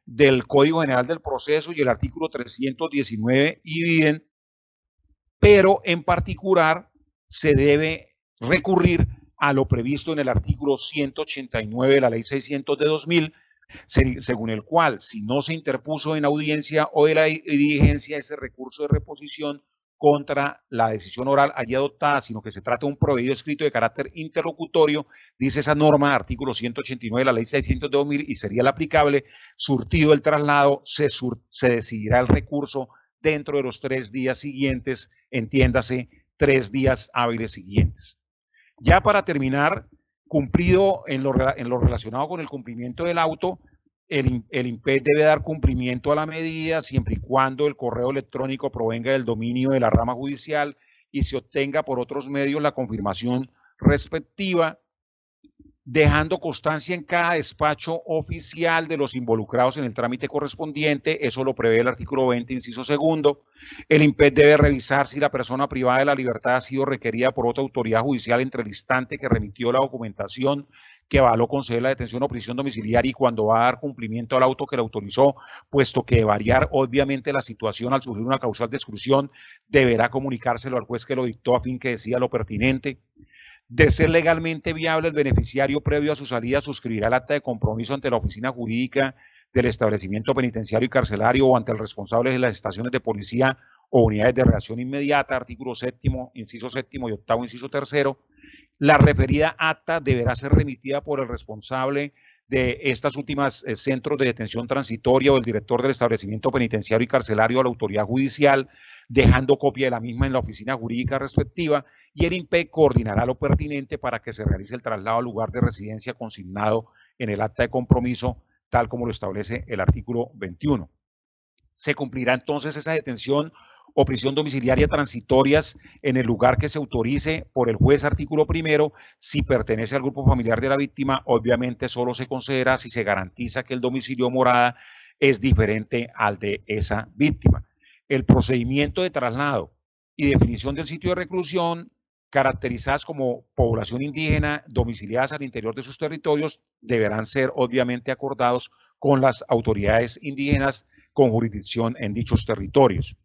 del Código General del Proceso y el artículo 319 y pero en particular se debe recurrir a lo previsto en el artículo 189 de la Ley 600 de 2000, según el cual, si no se interpuso en audiencia o de la diligencia ese recurso de reposición contra la decisión oral allí adoptada, sino que se trata de un proveído escrito de carácter interlocutorio, dice esa norma, artículo 189 de la Ley 600 de 2000, y sería el aplicable, surtido el traslado, se decidirá el recurso dentro de los 3 días siguientes, entiéndase, 3 días hábiles siguientes. Ya para terminar, cumplido en lo relacionado con el cumplimiento del auto, el IMPED debe dar cumplimiento a la medida siempre y cuando el correo electrónico provenga del dominio de la rama judicial y se obtenga por otros medios la confirmación respectiva, dejando constancia en cada despacho oficial de los involucrados en el trámite correspondiente. Eso lo prevé el artículo 20, inciso segundo. El IMPED debe revisar si la persona privada de la libertad ha sido requerida por otra autoridad judicial entre el instante que remitió la documentación que avaló conceder la detención o prisión domiciliaria y cuando va a dar cumplimiento al auto que le autorizó, puesto que de variar obviamente la situación al surgir una causal de exclusión, deberá comunicárselo al juez que lo dictó a fin que decida lo pertinente. De ser legalmente viable, el beneficiario previo a su salida suscribirá el acta de compromiso ante la oficina jurídica del establecimiento penitenciario y carcelario o ante el responsable de las estaciones de policía o unidades de reacción inmediata, artículo séptimo, inciso séptimo y octavo, inciso tercero. La referida acta deberá ser remitida por el responsable de estas últimas centros de detención transitoria o el director del establecimiento penitenciario y carcelario a la autoridad judicial, dejando copia de la misma en la oficina jurídica respectiva, y el IMPEC coordinará lo pertinente para que se realice el traslado al lugar de residencia consignado en el acta de compromiso, tal como lo establece el artículo 21. Se cumplirá entonces esa detención o prisión domiciliaria transitorias en el lugar que se autorice por el juez, artículo primero. Si pertenece al grupo familiar de la víctima, obviamente solo se concederá si se garantiza que el domicilio o morada es diferente al de esa víctima. El procedimiento de traslado y definición del sitio de reclusión, caracterizadas como población indígena, domiciliadas al interior de sus territorios, deberán ser obviamente acordados con las autoridades indígenas con jurisdicción en dichos territorios.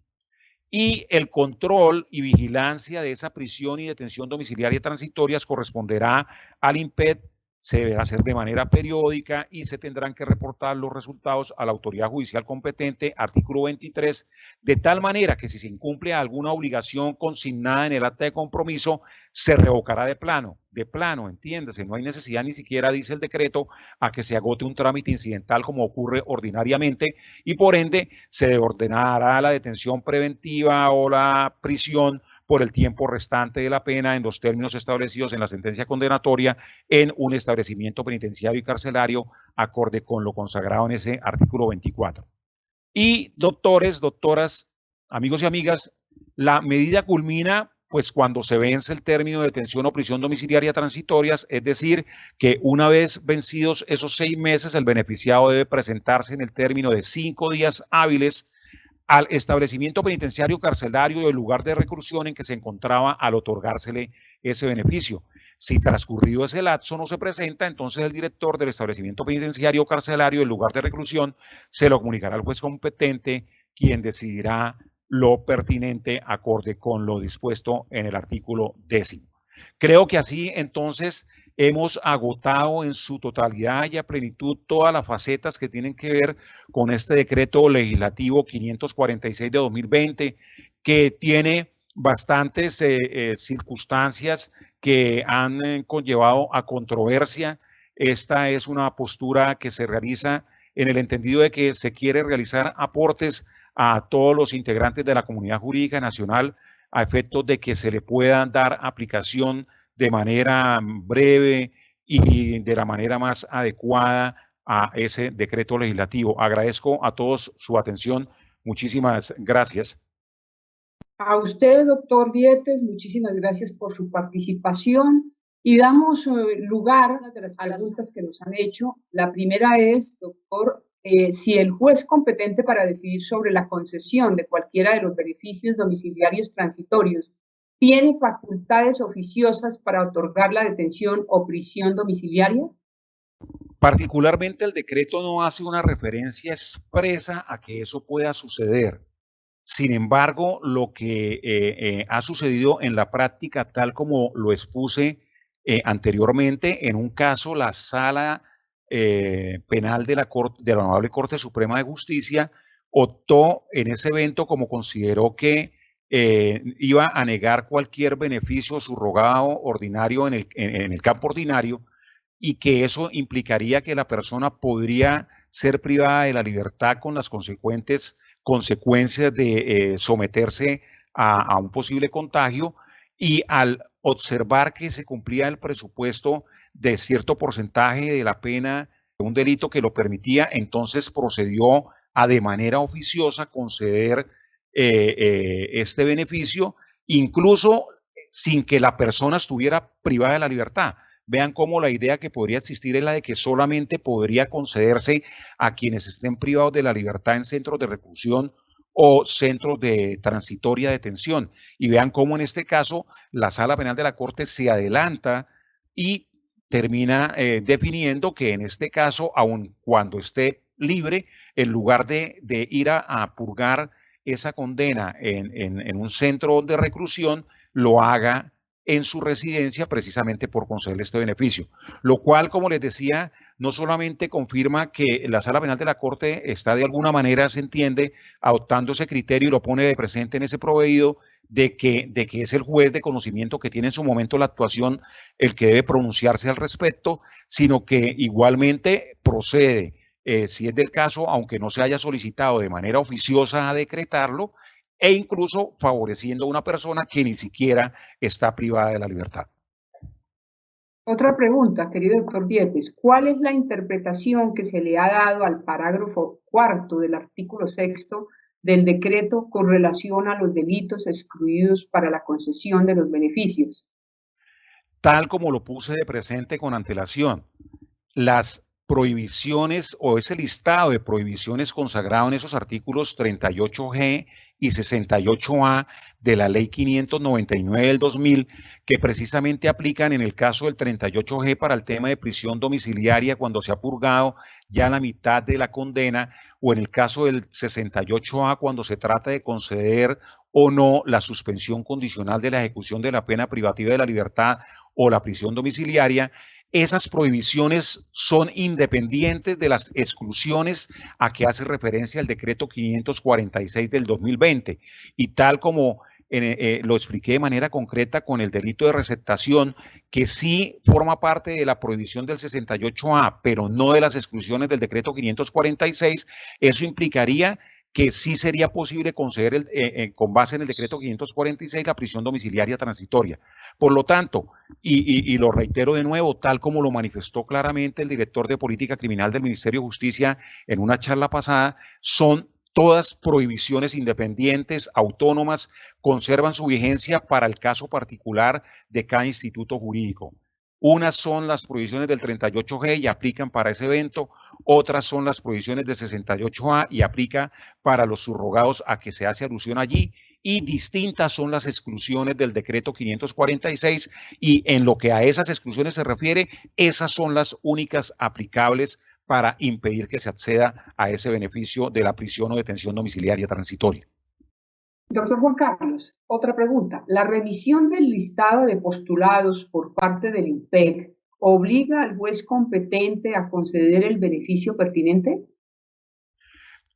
Y el control y vigilancia de esa prisión y detención domiciliaria transitorias corresponderá al IMPED, se deberá hacer de manera periódica y se tendrán que reportar los resultados a la autoridad judicial competente, artículo 23, de tal manera que si se incumple alguna obligación consignada en el acta de compromiso, se revocará de plano, entiéndase, no hay necesidad ni siquiera, dice el decreto, a que se agote un trámite incidental como ocurre ordinariamente y por ende se ordenará la detención preventiva o la prisión por el tiempo restante de la pena en los términos establecidos en la sentencia condenatoria en un establecimiento penitenciario y carcelario acorde con lo consagrado en ese artículo 24. Y doctores, doctoras, amigos y amigas, la medida culmina pues cuando se vence el término de detención o prisión domiciliaria transitorias, es decir, que una vez vencidos esos 6 meses, el beneficiado debe presentarse en el término de 5 días hábiles al establecimiento penitenciario carcelario del lugar de reclusión en que se encontraba al otorgársele ese beneficio. Si transcurrido ese lapso no se presenta, entonces el director del establecimiento penitenciario carcelario del lugar de reclusión se lo comunicará al juez competente, quien decidirá lo pertinente acorde con lo dispuesto en el artículo 10. Creo que así entonces hemos agotado en su totalidad y a plenitud todas las facetas que tienen que ver con este decreto legislativo 546 de 2020, que tiene bastantes circunstancias que han conllevado a controversia. Esta es una postura que se realiza en el entendido de que se quiere realizar aportes a todos los integrantes de la comunidad jurídica nacional a efectos de que se le pueda dar aplicación de manera breve y de la manera más adecuada a ese decreto legislativo. Agradezco a todos su atención. Muchísimas gracias. A usted, doctor Dietes, muchísimas gracias por su participación y damos lugar a las preguntas que nos han hecho. La primera es, doctor, si el juez competente para decidir sobre la concesión de cualquiera de los beneficios domiciliarios transitorios tiene facultades oficiosas para otorgar la detención o prisión domiciliaria. Particularmente el decreto no hace una referencia expresa a que eso pueda suceder. Sin embargo, lo que ha sucedido en la práctica, tal como lo expuse anteriormente, en un caso la Sala Penal de la Honorable Corte Suprema de Justicia optó en ese evento como consideró que iba a negar cualquier beneficio subrogado ordinario en el campo ordinario y que eso implicaría que la persona podría ser privada de la libertad con las consecuencias de someterse a un posible contagio, y al observar que se cumplía el presupuesto de cierto porcentaje de la pena de un delito que lo permitía, entonces procedió a de manera oficiosa conceder este beneficio, incluso sin que la persona estuviera privada de la libertad. Vean cómo la idea que podría existir es la de que solamente podría concederse a quienes estén privados de la libertad en centros de reclusión o centros de transitoria detención. Y vean cómo en este caso la Sala Penal de la Corte se adelanta y termina definiendo que en este caso, aun cuando esté libre, en lugar de ir a purgar esa condena en un centro de reclusión, lo haga en su residencia precisamente por concederle este beneficio. Lo cual, como les decía, no solamente confirma que la Sala Penal de la Corte está de alguna manera, se entiende, adoptando ese criterio y lo pone de presente en ese proveído de que es el juez de conocimiento que tiene en su momento la actuación el que debe pronunciarse al respecto, sino que igualmente procede, si es del caso, aunque no se haya solicitado de manera oficiosa a decretarlo, e incluso favoreciendo a una persona que ni siquiera está privada de la libertad. Otra pregunta, querido doctor Dietes, ¿cuál es la interpretación que se le ha dado al parágrafo 4 del artículo 6 del decreto con relación a los delitos excluidos para la concesión de los beneficios? Tal como lo puse de presente con antelación, las prohibiciones o ese listado de prohibiciones consagrado en esos artículos 38G y 68A de la Ley 599 del 2000, que precisamente aplican en el caso del 38G para el tema de prisión domiciliaria cuando se ha purgado ya la mitad de la condena, o en el caso del 68A cuando se trata de conceder o no la suspensión condicional de la ejecución de la pena privativa de la libertad o la prisión domiciliaria. Esas prohibiciones son independientes de las exclusiones a que hace referencia el decreto 546 del 2020, y tal como lo expliqué de manera concreta con el delito de receptación, que sí forma parte de la prohibición del 68A, pero no de las exclusiones del decreto 546, eso implicaría que sí sería posible conceder con base en el decreto 546 la prisión domiciliaria transitoria. Por lo tanto, y lo reitero de nuevo, tal como lo manifestó claramente el director de Política Criminal del Ministerio de Justicia en una charla pasada, son todas prohibiciones independientes, autónomas, conservan su vigencia para el caso particular de cada instituto jurídico. Unas son las prohibiciones del 38G y aplican para ese evento, otras son las prohibiciones del 68A y aplica para los subrogados a que se hace alusión allí, y distintas son las exclusiones del decreto 546 y en lo que a esas exclusiones se refiere, esas son las únicas aplicables para impedir que se acceda a ese beneficio de la prisión o detención domiciliaria transitoria. Doctor Juan Carlos, otra pregunta. ¿La remisión del listado de postulados por parte del IMPEC obliga al juez competente a conceder el beneficio pertinente?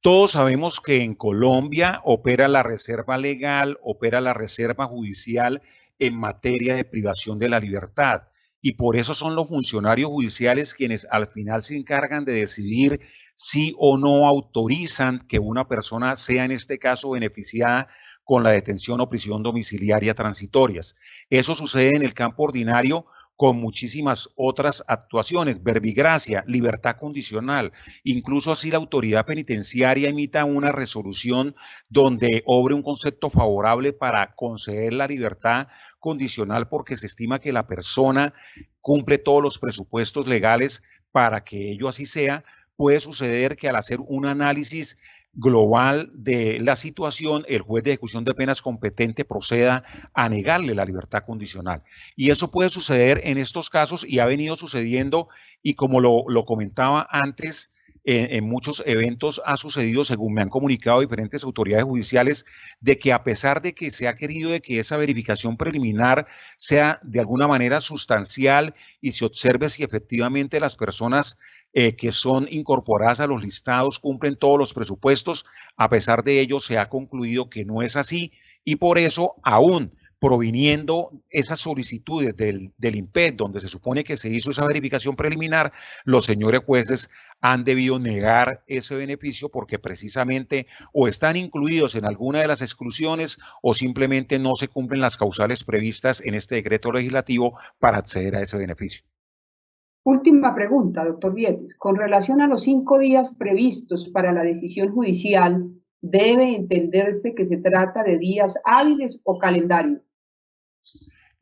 Todos sabemos que en Colombia opera la reserva legal, opera la reserva judicial en materia de privación de la libertad. Y por eso son los funcionarios judiciales quienes al final se encargan de decidir si o no autorizan que una persona sea en este caso beneficiada con la detención o prisión domiciliaria transitorias. Eso sucede en el campo ordinario con muchísimas otras actuaciones, verbigracia, libertad condicional, incluso así la autoridad penitenciaria emita una resolución donde obre un concepto favorable para conceder la libertad condicional porque se estima que la persona cumple todos los presupuestos legales para que ello así sea. Puede suceder que al hacer un análisis global de la situación, el juez de ejecución de penas competente proceda a negarle la libertad condicional. Y eso puede suceder en estos casos y ha venido sucediendo, y como lo comentaba antes, en muchos eventos ha sucedido, según me han comunicado diferentes autoridades judiciales, de que a pesar de que se ha querido de que esa verificación preliminar sea de alguna manera sustancial y se observe si efectivamente las personas que son incorporadas a los listados cumplen todos los presupuestos, a pesar de ello se ha concluido que no es así, y por eso aún proviniendo esas solicitudes del IMPED, donde se supone que se hizo esa verificación preliminar, los señores jueces han debido negar ese beneficio porque precisamente o están incluidos en alguna de las exclusiones o simplemente no se cumplen las causales previstas en este decreto legislativo para acceder a ese beneficio. Última pregunta, doctor Dietes. Con relación a los 5 días previstos para la decisión judicial, ¿debe entenderse que se trata de días hábiles o calendario?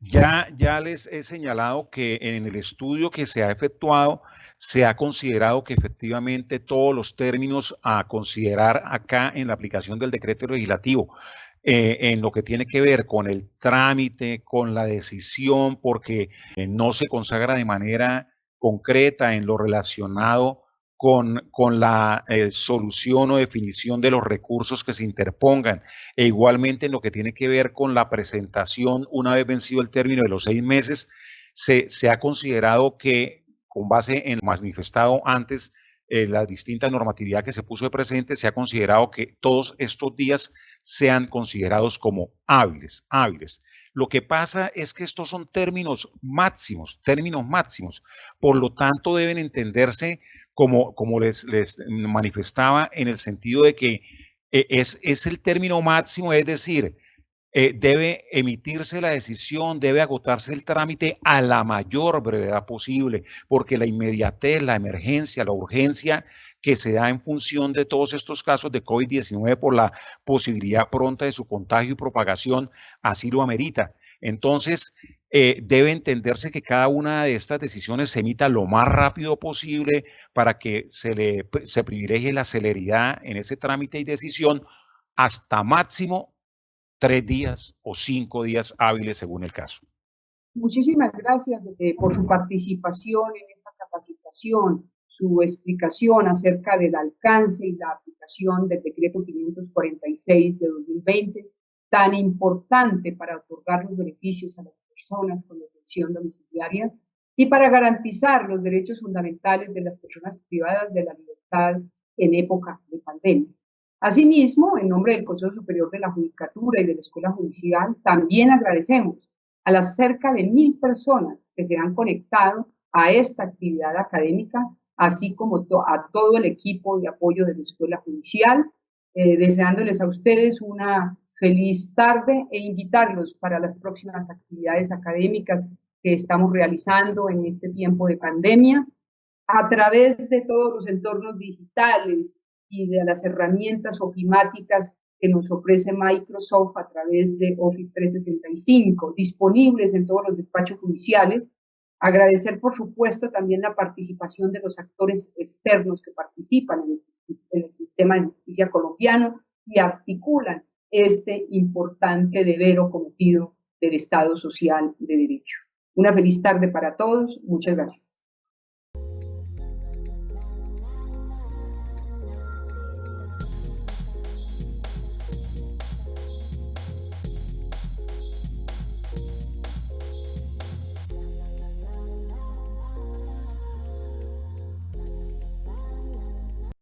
Ya les he señalado que en el estudio que se ha efectuado se ha considerado que efectivamente todos los términos a considerar acá en la aplicación del decreto legislativo, en lo que tiene que ver con el trámite, con la decisión, porque no se consagra de manera concreta en lo relacionado con la solución o definición de los recursos que se interpongan, e igualmente en lo que tiene que ver con la presentación una vez vencido el término de los 6 meses, se ha considerado que con base en lo manifestado antes, la distinta normatividad que se puso de presente, se ha considerado que todos estos días sean considerados como hábiles, hábiles. Lo que pasa es que estos son términos máximos, por lo tanto deben entenderse como les manifestaba, en el sentido de que es el término máximo, es decir, debe emitirse la decisión, debe agotarse el trámite a la mayor brevedad posible, porque la inmediatez, la emergencia, la urgencia que se da en función de todos estos casos de COVID-19 por la posibilidad pronta de su contagio y propagación, así lo amerita. Entonces, debe entenderse que cada una de estas decisiones se emita lo más rápido posible para que se privilegie la celeridad en ese trámite y decisión hasta máximo 3 días o 5 días hábiles según el caso. Muchísimas gracias por su participación en esta capacitación, su explicación acerca del alcance y la aplicación del decreto 546 de 2020, tan importante para otorgar los beneficios a las personas con detención domiciliaria y para garantizar los derechos fundamentales de las personas privadas de la libertad en época de pandemia. Asimismo, en nombre del Consejo Superior de la Judicatura y de la Escuela Judicial, también agradecemos a las cerca de 1.000 personas que se han conectado a esta actividad académica, así como a todo el equipo de apoyo de la Escuela Judicial, deseándoles a ustedes una feliz tarde e invitarlos para las próximas actividades académicas que estamos realizando en este tiempo de pandemia a través de todos los entornos digitales y de las herramientas ofimáticas que nos ofrece Microsoft a través de Office 365, disponibles en todos los despachos judiciales. Agradecer, por supuesto, también la participación de los actores externos que participan en el sistema de justicia colombiano y articulan este importante deber o cometido del Estado social de Derecho. Una feliz tarde para todos. Muchas gracias.